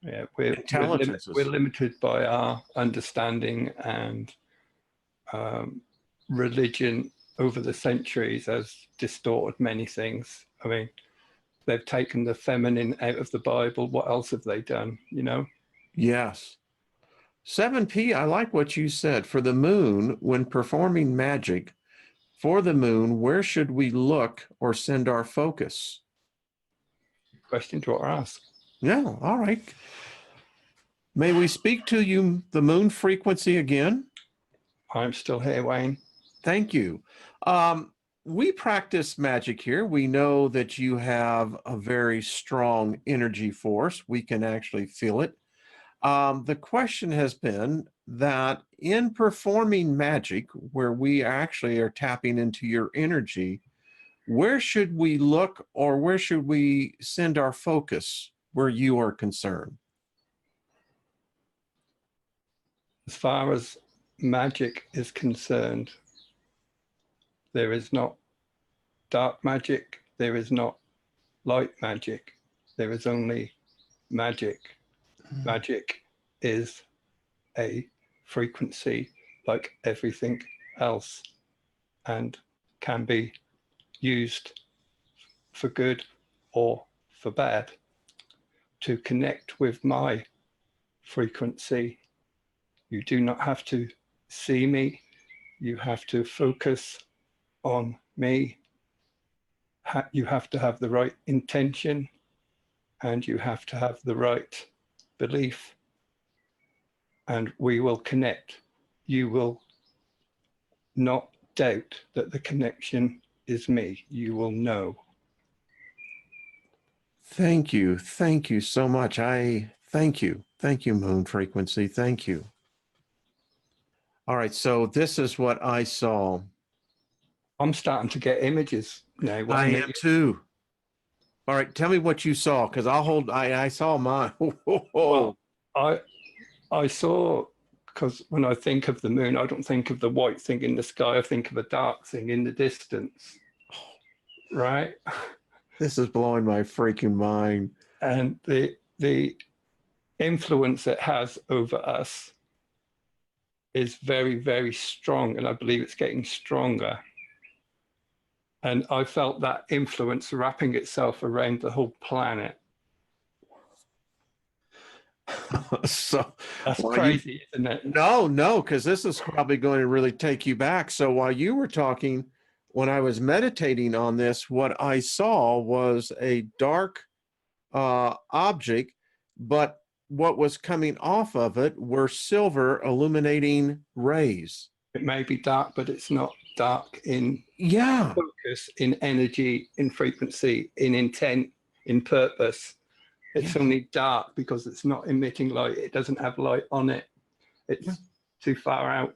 Speaker 2: Yeah,
Speaker 1: Intelligences.
Speaker 2: we're limited by our understanding, and religion over the centuries has distorted many things. I mean, they've taken the feminine out of the Bible. What else have they done, you know?
Speaker 1: Yes. 7P, I like what you said. For the moon, when performing magic, for the moon, where should we look or send our focus?
Speaker 2: Question to ask.
Speaker 1: Yeah, all right. May we speak to you, the moon frequency again?
Speaker 2: I'm still here, Wayne.
Speaker 1: Thank you. We practice magic here. We know that you have a very strong energy force. We can actually feel it. The question has been that in performing magic, where we actually are tapping into your energy, where should we look or where should we send our focus where you are concerned?
Speaker 2: As far as magic is concerned, there is not dark magic, there is not light magic, there is only magic. Magic is a frequency like everything else, and can be used for good or for bad. To connect with my frequency, you do not have to see me, you have to focus on me. You have to have the right intention, and you have to have the right belief, and we will connect. You will not doubt that the connection is me. You will know.
Speaker 1: Thank you. Thank you so much. Thank you. Thank you, moon frequency. Thank you. All right. So this is what I saw.
Speaker 2: I'm starting to get images now.
Speaker 1: I am too. All right. Tell me what you saw, because I saw mine.
Speaker 2: Well, I saw, because when I think of the moon, I don't think of the white thing in the sky. I think of a dark thing in the distance. Right?
Speaker 1: This is blowing my freaking mind.
Speaker 2: And the influence it has over us is very, very strong. And I believe it's getting stronger. And I felt that influence wrapping itself around the whole planet.
Speaker 1: So
Speaker 2: that's crazy, isn't it?
Speaker 1: No, because this is probably going to really take you back. So while you were talking, when I was meditating on this, what I saw was a dark object, but what was coming off of it were silver illuminating rays.
Speaker 2: It may be dark, but it's not dark in focus, in energy, in frequency, in intent, in purpose. It's only dark because it's not emitting light. It doesn't have light on it. It's too far out.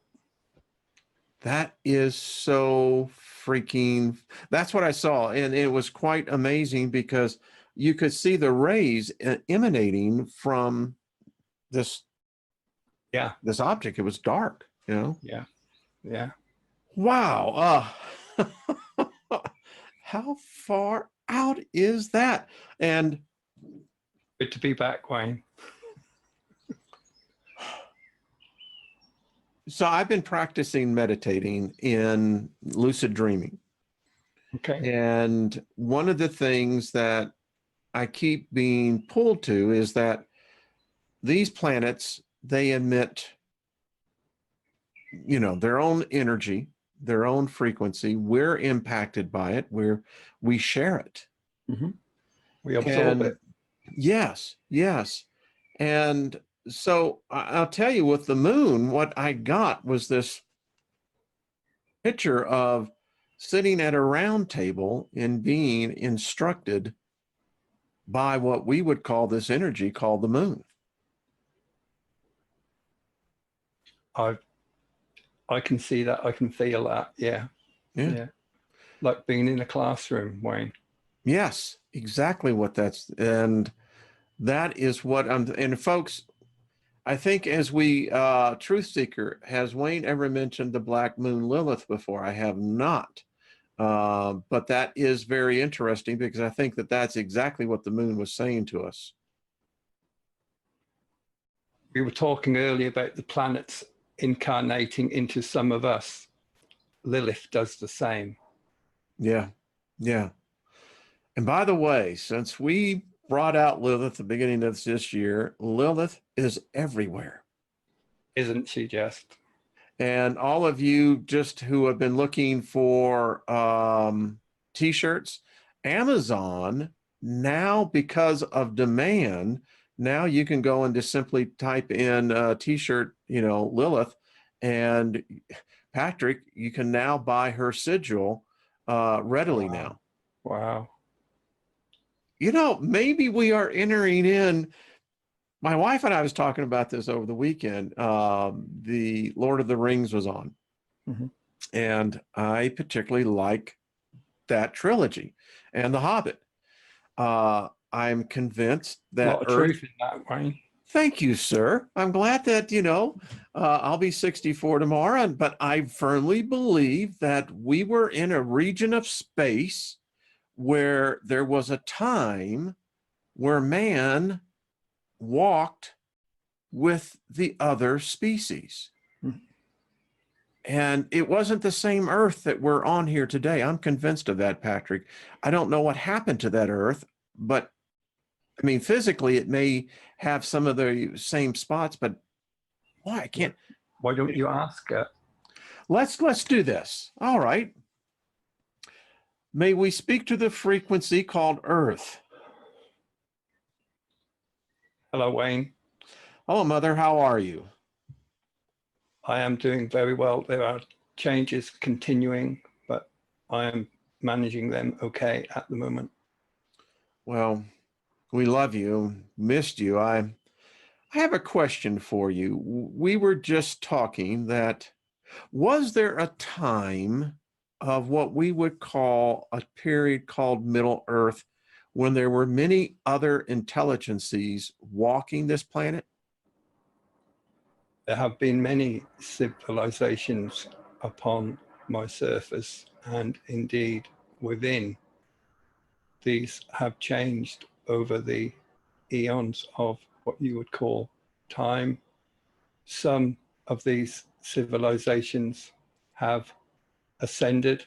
Speaker 1: That is so freaking, that's what I saw. And it was quite amazing because you could see the rays emanating from this object. It was dark, you know?
Speaker 2: Yeah.
Speaker 1: Wow. How far out is that? And
Speaker 2: good to be back, Wayne.
Speaker 1: So I've been practicing meditating in lucid dreaming.
Speaker 2: Okay.
Speaker 1: And one of the things that I keep being pulled to is that these planets, they emit, their own energy, their own frequency. We're impacted by it. We share it.
Speaker 2: Hmm. We absorb
Speaker 1: And
Speaker 2: it.
Speaker 1: yes, yes. And so I'll tell you, with the moon, what I got was this picture of sitting at a round table and being instructed by what we would call this energy called the moon.
Speaker 2: I can see that. I can feel that. Yeah.
Speaker 1: Yeah.
Speaker 2: Yeah. Like being in a classroom, Wayne.
Speaker 1: Yes, exactly what that's, and that is what and folks, I think as we, Truth Seeker, has Wayne ever mentioned the Black Moon Lilith before? I have not. But that is very interesting because I think that that's exactly what the moon was saying to us.
Speaker 2: We were talking earlier about the planets incarnating into some of us. Lilith does the same.
Speaker 1: Yeah, yeah. And by the way, since we brought out Lilith at the beginning of this year, Lilith is everywhere.
Speaker 2: Isn't she just?
Speaker 1: And all of you just who have been looking for t-shirts, Amazon now, because of demand, now you can go and just simply type in t-shirt, Lilith, and Patrick, you can now buy her sigil readily
Speaker 2: Wow.
Speaker 1: now.
Speaker 2: Wow.
Speaker 1: Maybe we are entering in. My wife and I was talking about this over the weekend. The Lord of the Rings was on,
Speaker 2: Mm-hmm.
Speaker 1: and I particularly like that trilogy and The Hobbit. I'm convinced
Speaker 2: A
Speaker 1: that
Speaker 2: lot of
Speaker 1: Earth.
Speaker 2: truth in that, Wayne.
Speaker 1: Thank you, sir. I'm glad that, I'll be 64 tomorrow, but I firmly believe that we were in a region of space where there was a time where man walked with the other species.
Speaker 2: Mhm.
Speaker 1: And it wasn't the same Earth that we're on here today. I'm convinced of that, Patrick. I don't know what happened to that Earth, but I mean, physically, it may have some of the same spots, but why? I can't.
Speaker 2: Why don't you ask her?
Speaker 1: Let's do this. All right. May we speak to the frequency called Earth.
Speaker 2: Hello, Wayne.
Speaker 1: Hello, Mother. How are you?
Speaker 2: I am doing very well. There are changes continuing, but I am managing them okay at the moment.
Speaker 1: Well, we love you, missed you. I have a question for you. We were just talking that, was there a time of what we would call a period called Middle Earth when there were many other intelligences walking this planet?
Speaker 2: There have been many civilizations upon my surface, and indeed within. These have changed over the eons of what you would call time. Some of these civilizations have ascended.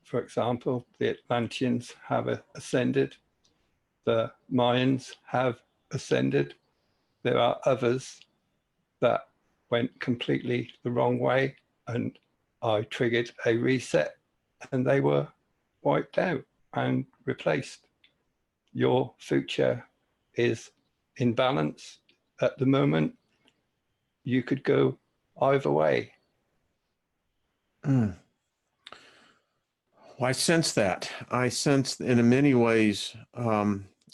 Speaker 2: For example, the Atlanteans have ascended. The Mayans have ascended. There are others that went completely the wrong way, and I triggered a reset and they were wiped out and replaced. Your future is in balance at the moment. You could go either way.
Speaker 1: Mm. Well, I sense that. I sense in many ways,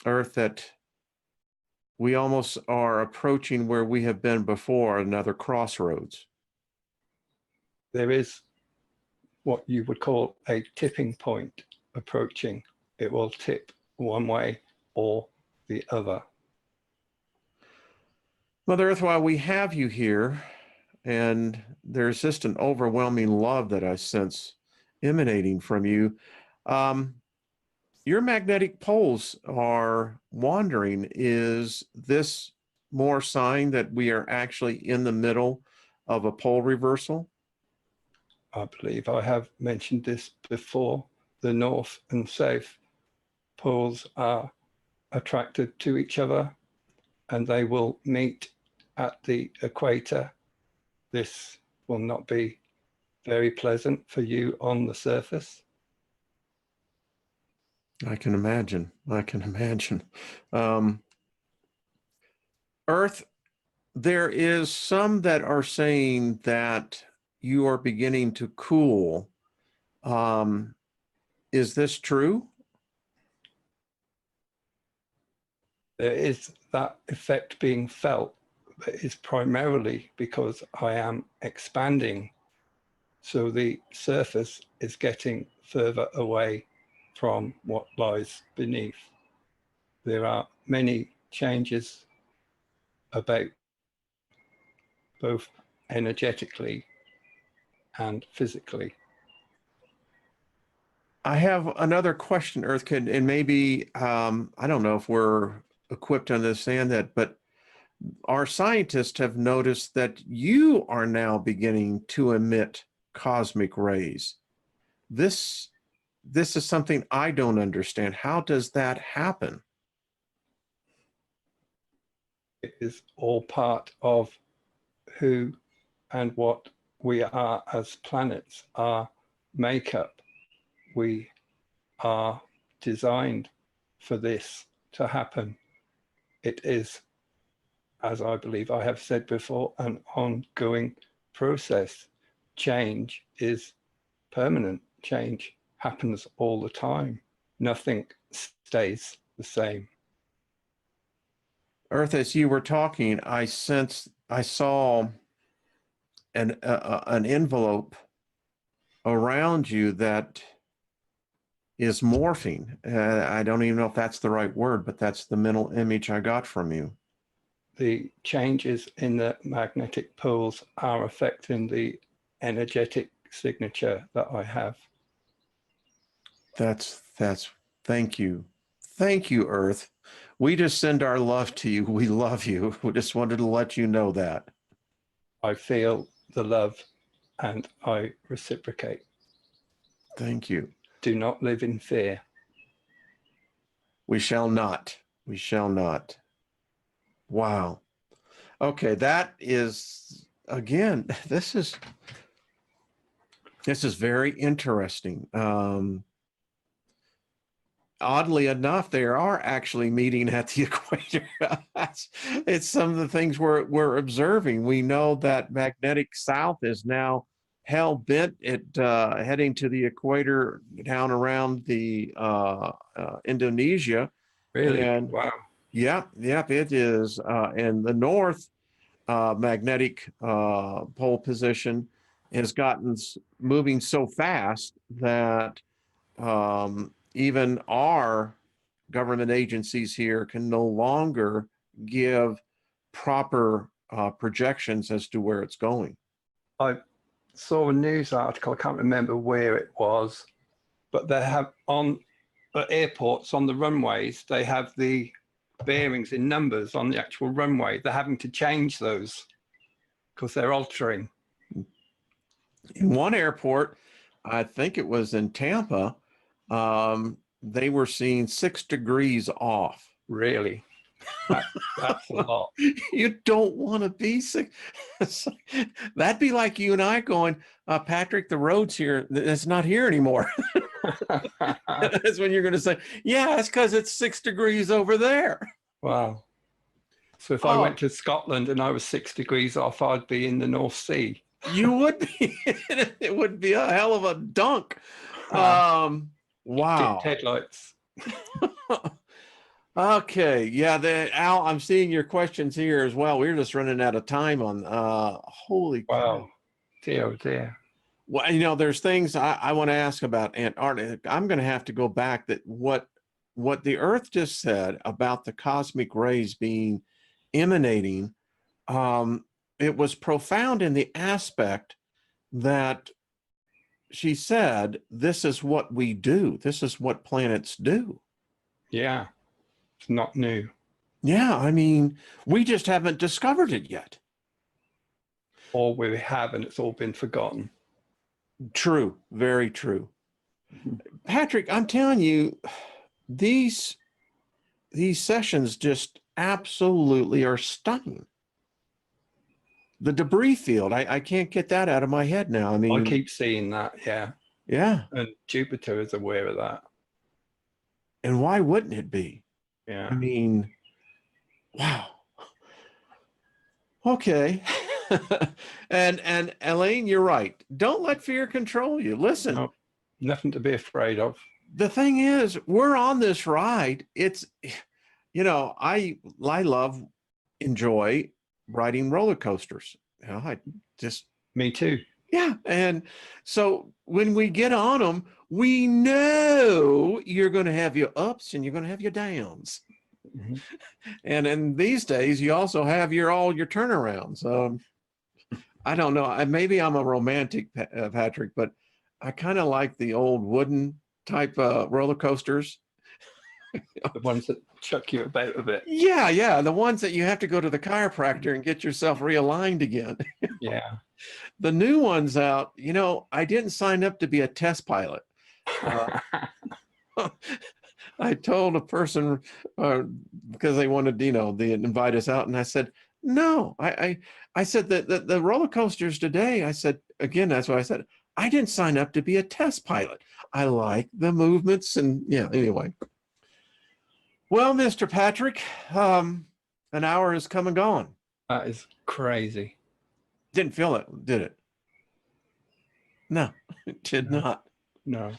Speaker 1: Earth, that we almost are approaching where we have been before, another crossroads.
Speaker 2: There is what you would call a tipping point approaching. It will tip one way or the other.
Speaker 1: Mother Earth, while we have you here, and there's just an overwhelming love that I sense emanating from you, your magnetic poles are wandering. Is this more sign that we are actually in the middle of a pole reversal?
Speaker 2: I believe I have mentioned this before. The north and south poles are attracted to each other and they will meet at the equator. This will not be very pleasant for you on the surface.
Speaker 1: I can imagine. I can imagine. Earth, there is some that are saying that you are beginning to cool. Is this true?
Speaker 2: There is that effect being felt, but it's primarily because I am expanding. So the surface is getting further away from what lies beneath. There are many changes about both energetically and physically.
Speaker 1: I have another question, Earth, and maybe I don't know if we're equipped to understand that, but our scientists have noticed that you are now beginning to emit cosmic rays. This is something I don't understand. How does that happen?
Speaker 2: It is all part of who and what we are as planets, our makeup. We are designed for this to happen. It is, as I believe I have said before, an ongoing process. Change is permanent. Change happens all the time. Nothing stays the same.
Speaker 1: Earth, as you were talking, I saw an envelope around you that is morphing. I don't even know if that's the right word, but that's the mental image I got from you.
Speaker 2: The changes in the magnetic poles are affecting the energetic signature that I have.
Speaker 1: That's thank you. Thank you, Earth. We just send our love to you. We love you. We just wanted to let you know that.
Speaker 2: I feel the love and I reciprocate.
Speaker 1: Thank you.
Speaker 2: Do not live in fear.
Speaker 1: We shall not. We shall not. Wow. Okay, that is, again, this is very interesting. Oddly enough, they are actually meeting at the equator. It's some of the things we're observing. We know that magnetic south is now hell bent at heading to the equator down around the Indonesia.
Speaker 2: Really?
Speaker 1: And
Speaker 2: wow.
Speaker 1: Yep, it is. And the north magnetic pole position has gotten moving so fast that even our government agencies here can no longer give proper projections as to where it's going.
Speaker 2: I saw a news article, I can't remember where it was, but they have on the airports, on the runways, they have the bearings in numbers on the actual runway. They're having to change those because they're altering.
Speaker 1: In one airport, I think it was in Tampa, they were seeing 6 degrees off.
Speaker 2: Really? That's a lot.
Speaker 1: You don't want to be sick. That'd be like you and I going, Patrick, the road's here. It's not here anymore. That's when you're going to say, yeah, it's because it's 6 degrees over there.
Speaker 2: Wow. So if I went to Scotland and I was 6 degrees off, I'd be in the North Sea.
Speaker 1: You would be. It would be a hell of a dunk. Wow.
Speaker 2: Headlights.
Speaker 1: Okay. Yeah, Al, I'm seeing your questions here as well. We're just running out of time on holy
Speaker 2: wow.
Speaker 1: cow.
Speaker 2: Dear, oh dear.
Speaker 1: Well, you know, there's things I want to ask about Antarctica. I'm going to have to go back that what the Earth just said about the cosmic rays being emanating, it was profound in the aspect that she said, this is what we do. This is what planets do.
Speaker 2: Yeah, it's not new.
Speaker 1: Yeah, I mean, we just haven't discovered it yet.
Speaker 2: or we have, and it's all been forgotten.
Speaker 1: True, very true. Patrick, I'm telling you, these sessions just absolutely are stunning. The debris field, I can't get that out of my head now. I
Speaker 2: I
Speaker 1: mean,
Speaker 2: keep seeing that, yeah.
Speaker 1: yeah.
Speaker 2: And Jupiter is aware of that.
Speaker 1: And why wouldn't it be?
Speaker 2: Yeah.
Speaker 1: I mean, wow. Okay. And Elaine, you're right. Don't let fear control you. Listen,
Speaker 2: No, nothing to be afraid of.
Speaker 1: the thing is, we're on this ride. It's, I enjoy riding roller coasters. I just,
Speaker 2: Me too.
Speaker 1: yeah. And so when we get on them, we know you're going to have your ups and you're going to have your downs.
Speaker 2: Mhm.
Speaker 1: And in these days, you also have all your turnarounds. I don't know. Maybe I'm a romantic, Patrick, but I kind of like the old wooden type roller coasters.
Speaker 2: The ones that chuck you about a bit.
Speaker 1: Yeah, yeah, the ones that you have to go to the chiropractor and get yourself realigned again.
Speaker 2: Yeah.
Speaker 1: The new ones out, I didn't sign up to be a test pilot. I told a person because they wanted, they invite us out, and I said, no, I said that the roller coasters today, I said, again, that's what I said. I didn't sign up to be a test pilot. I like the movements, and yeah, anyway. Well, Mr. Patrick, an hour has come and gone.
Speaker 2: That is crazy.
Speaker 1: Didn't feel it, did it? No, it did not.
Speaker 2: No.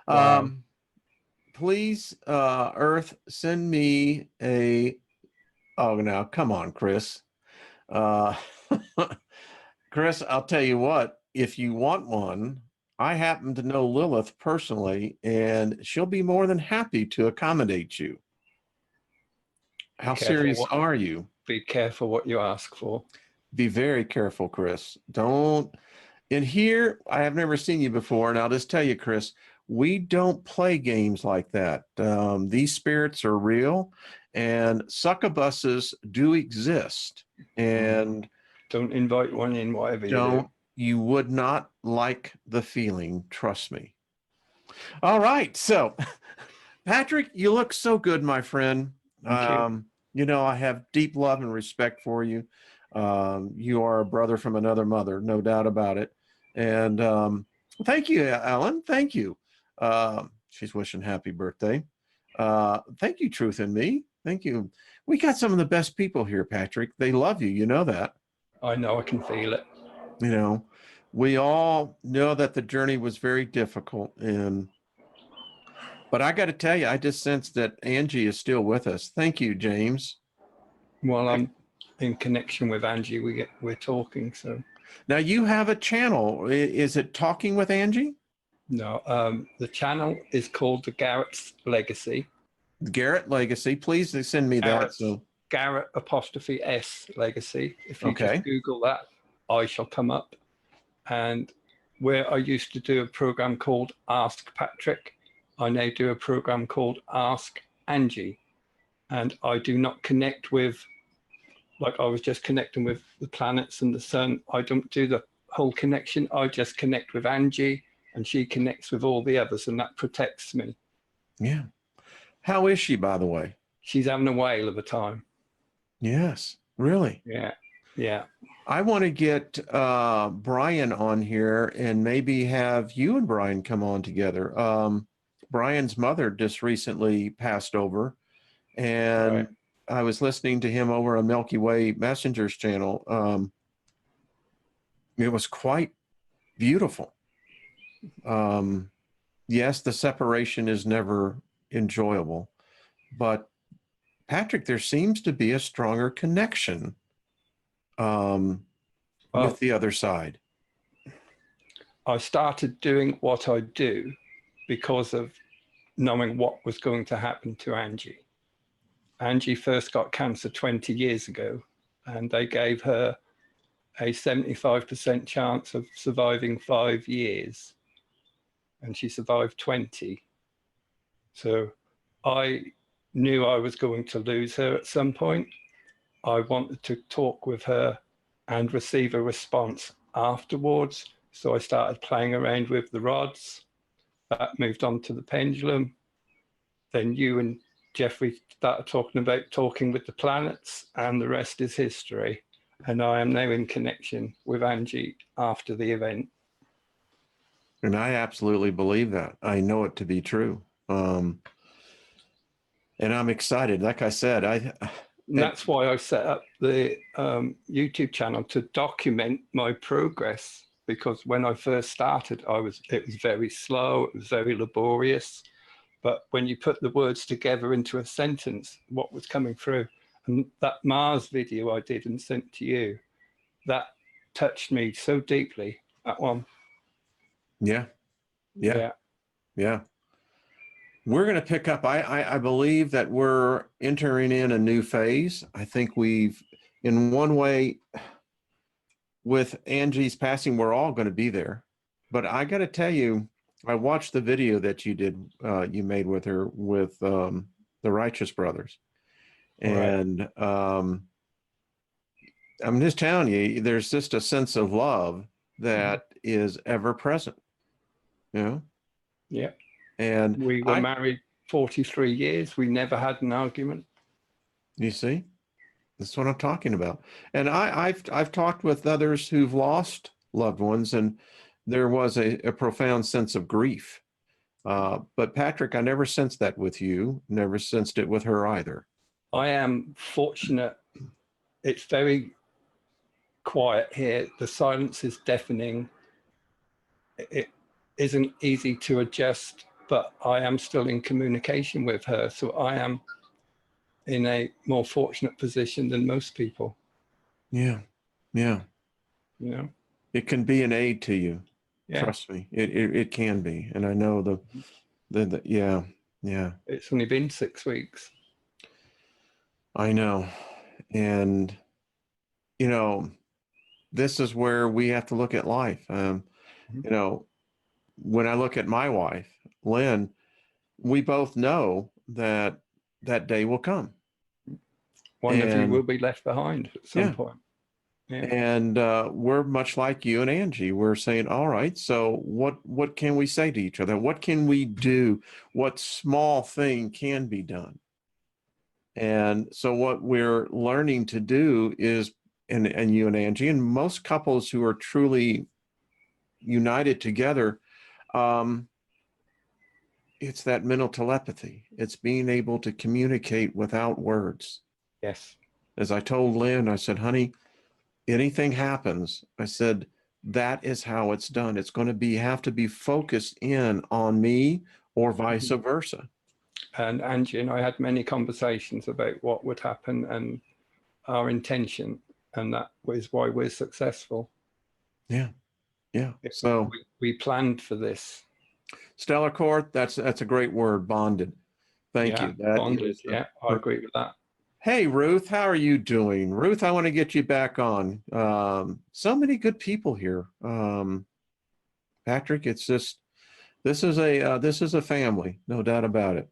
Speaker 1: Wow. Please, Earth, send me oh, now, come on, Chris. Chris, I'll tell you what, if you want one, I happen to know Lilith personally, and she'll be more than happy to accommodate you. How serious are you?
Speaker 2: Be careful what you ask for.
Speaker 1: Be very careful, Chris. Don't. In here, I have never seen you before, and I'll just tell you, Chris, we don't play games like that. These spirits are real, and succubuses do exist. And
Speaker 2: don't invite one in, whatever you do.
Speaker 1: You would not like the feeling, trust me. All right, so Patrick, you look so good, my friend.
Speaker 2: Thank you.
Speaker 1: I have deep love and respect for you. You are a brother from another mother, no doubt about it. And thank you, Ellen. Thank you. She's wishing happy birthday. Thank you, Truth in Me. Thank you. We got some of the best people here, Patrick. They love you. You know that.
Speaker 2: I know. I can feel it.
Speaker 1: We all know that the journey was very difficult. But I got to tell you, I just sense that Angie is still with us. Thank you, James.
Speaker 2: Well, I'm in connection with Angie. We're talking. So
Speaker 1: now you have a channel. Is it Talking with Angie?
Speaker 2: No, the channel is called the Garratt's Legacy.
Speaker 1: Garratt Legacy. Please send me that. So
Speaker 2: Garratt''S Legacy. If you just Google that, I shall come up. And where I used to do a program called Ask Patrick, I now do a program called Ask Angie. And I do not connect with, like I was just connecting with the planets and the sun. I don't do the whole connection. I just connect with Angie, and she connects with all the others, and that protects me.
Speaker 1: Yeah. How is she, by the way?
Speaker 2: She's having a whale of a time.
Speaker 1: Yes, really.
Speaker 2: Yeah, yeah.
Speaker 1: I want to get Brian on here and maybe have you and Brian come on together. Brian's mother just recently passed over, and I was listening to him over on Milky Way Messenger's channel. It was quite beautiful. Yes, the separation is never enjoyable, but Patrick, there seems to be a stronger connection with the other side.
Speaker 2: I started doing what I do because of knowing what was going to happen to Angie. Angie first got cancer 20 years ago, and they gave her a 75% chance of surviving 5 years, and she survived 20. So I knew I was going to lose her at some point. I wanted to talk with her and receive a response afterwards. So I started playing around with the rods. That moved on to the pendulum. Then you and Jeffrey started talking with the planets, and the rest is history. And I am now in connection with Angie after the event.
Speaker 1: And I absolutely believe that. I know it to be true. And I'm excited. Like I said,
Speaker 2: And that's why I set up the YouTube channel to document my progress, because when I first started, it was very slow, it was very laborious. But when you put the words together into a sentence, what was coming through, and that Mars video I did and sent to you, that touched me so deeply, that one.
Speaker 1: Yeah.
Speaker 2: Yeah.
Speaker 1: We're going to pick up. I believe that we're entering in a new phase. I think we've, in one way, with Angie's passing, we're all going to be there. But I got to tell you, I watched the video that you did, you made with her, with the Righteous Brothers. And I'm just telling you, there's just a sense of love that is ever present, you know?
Speaker 2: Yeah.
Speaker 1: And
Speaker 2: we were married 43 years. We never had an argument.
Speaker 1: You see, that's what I'm talking about. And I've talked with others who've lost loved ones, and there was a profound sense of grief. But Patrick, I never sensed that with you, never sensed it with her either.
Speaker 2: I am fortunate. It's very quiet here. The silence is deafening. It isn't easy to adjust, but I am still in communication with her. So I am in a more fortunate position than most people.
Speaker 1: Yeah.
Speaker 2: You know,
Speaker 1: it can be an aid to you.
Speaker 2: Yeah.
Speaker 1: Trust me, it can be. And I know the yeah.
Speaker 2: It's only been 6 weeks.
Speaker 1: I know. And, you know, this is where we have to look at life. You know, when I look at my wife, Lynn, we both know that that day will come.
Speaker 2: One of you will be left behind at some point. Yeah.
Speaker 1: And we're much like you and Angie. We're saying, all right, so what can we say to each other? What can we do? What small thing can be done? And so what we're learning to do is, and you and Angie, and most couples who are truly united together, it's that mental telepathy. It's being able to communicate without words.
Speaker 2: Yes.
Speaker 1: As I told Lynn, I said, honey, anything happens, I said, that is how it's done. It's going to have to be focused in on me or vice versa.
Speaker 2: And Angie and I had many conversations about what would happen and our intention, and that was why we're successful.
Speaker 1: Yeah. So
Speaker 2: we planned for this.
Speaker 1: Stellar Court, that's a great word, bonded. Thank you.
Speaker 2: Bonded, I agree with that.
Speaker 1: Hey, Ruth, how are you doing? Ruth, I want to get you back on. So many good people here. Patrick, it's just, this is a family, no doubt about it.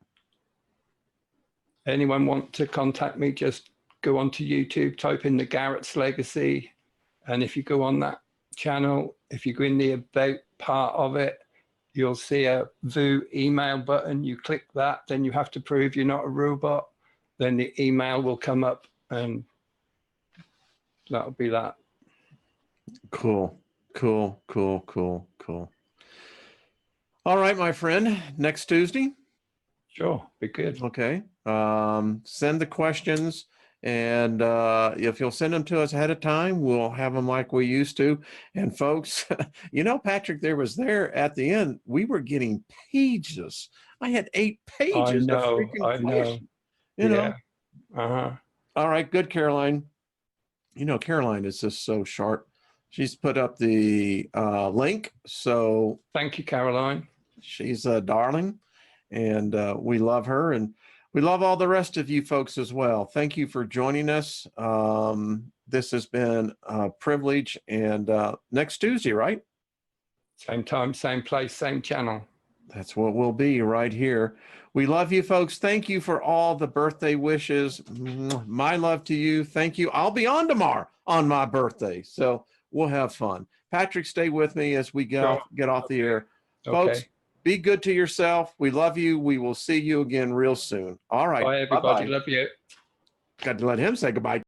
Speaker 2: Anyone want to contact me, just go onto YouTube, type in the Garratt's Legacy. And if you go on that channel, if you go in the About part of it, you'll see a VU email button. You click that, then you have to prove you're not a robot. Then the email will come up, and that'll be that. Cool.
Speaker 1: All right, my friend, next Tuesday?
Speaker 2: Sure, be good.
Speaker 1: Okay. Send the questions, and if you'll send them to us ahead of time, we'll have them like we used to. And folks, you know, Patrick, there at the end, we were getting pages. I had 8 pages of freaking questions. You know? All right, good, Caroline. You know, Caroline is just so sharp. She's put up the link. So
Speaker 2: thank you, Caroline.
Speaker 1: She's a darling, and we love her, and we love all the rest of you folks as well. Thank you for joining us. This has been a privilege, and next Tuesday, right?
Speaker 2: Same time, same place, same channel.
Speaker 1: That's what we'll be right here. We love you folks. Thank you for all the birthday wishes. My love to you. Thank you. I'll be on tomorrow. on my birthday. So we'll have fun. Patrick, stay with me as we
Speaker 2: Sure.
Speaker 1: get off the air.
Speaker 2: Okay.
Speaker 1: Folks, be good to yourself. We love you. We will see you again real soon. All right.
Speaker 2: Bye, everybody.
Speaker 1: Bye-bye.
Speaker 2: Love you.
Speaker 1: Got to let him say goodbye.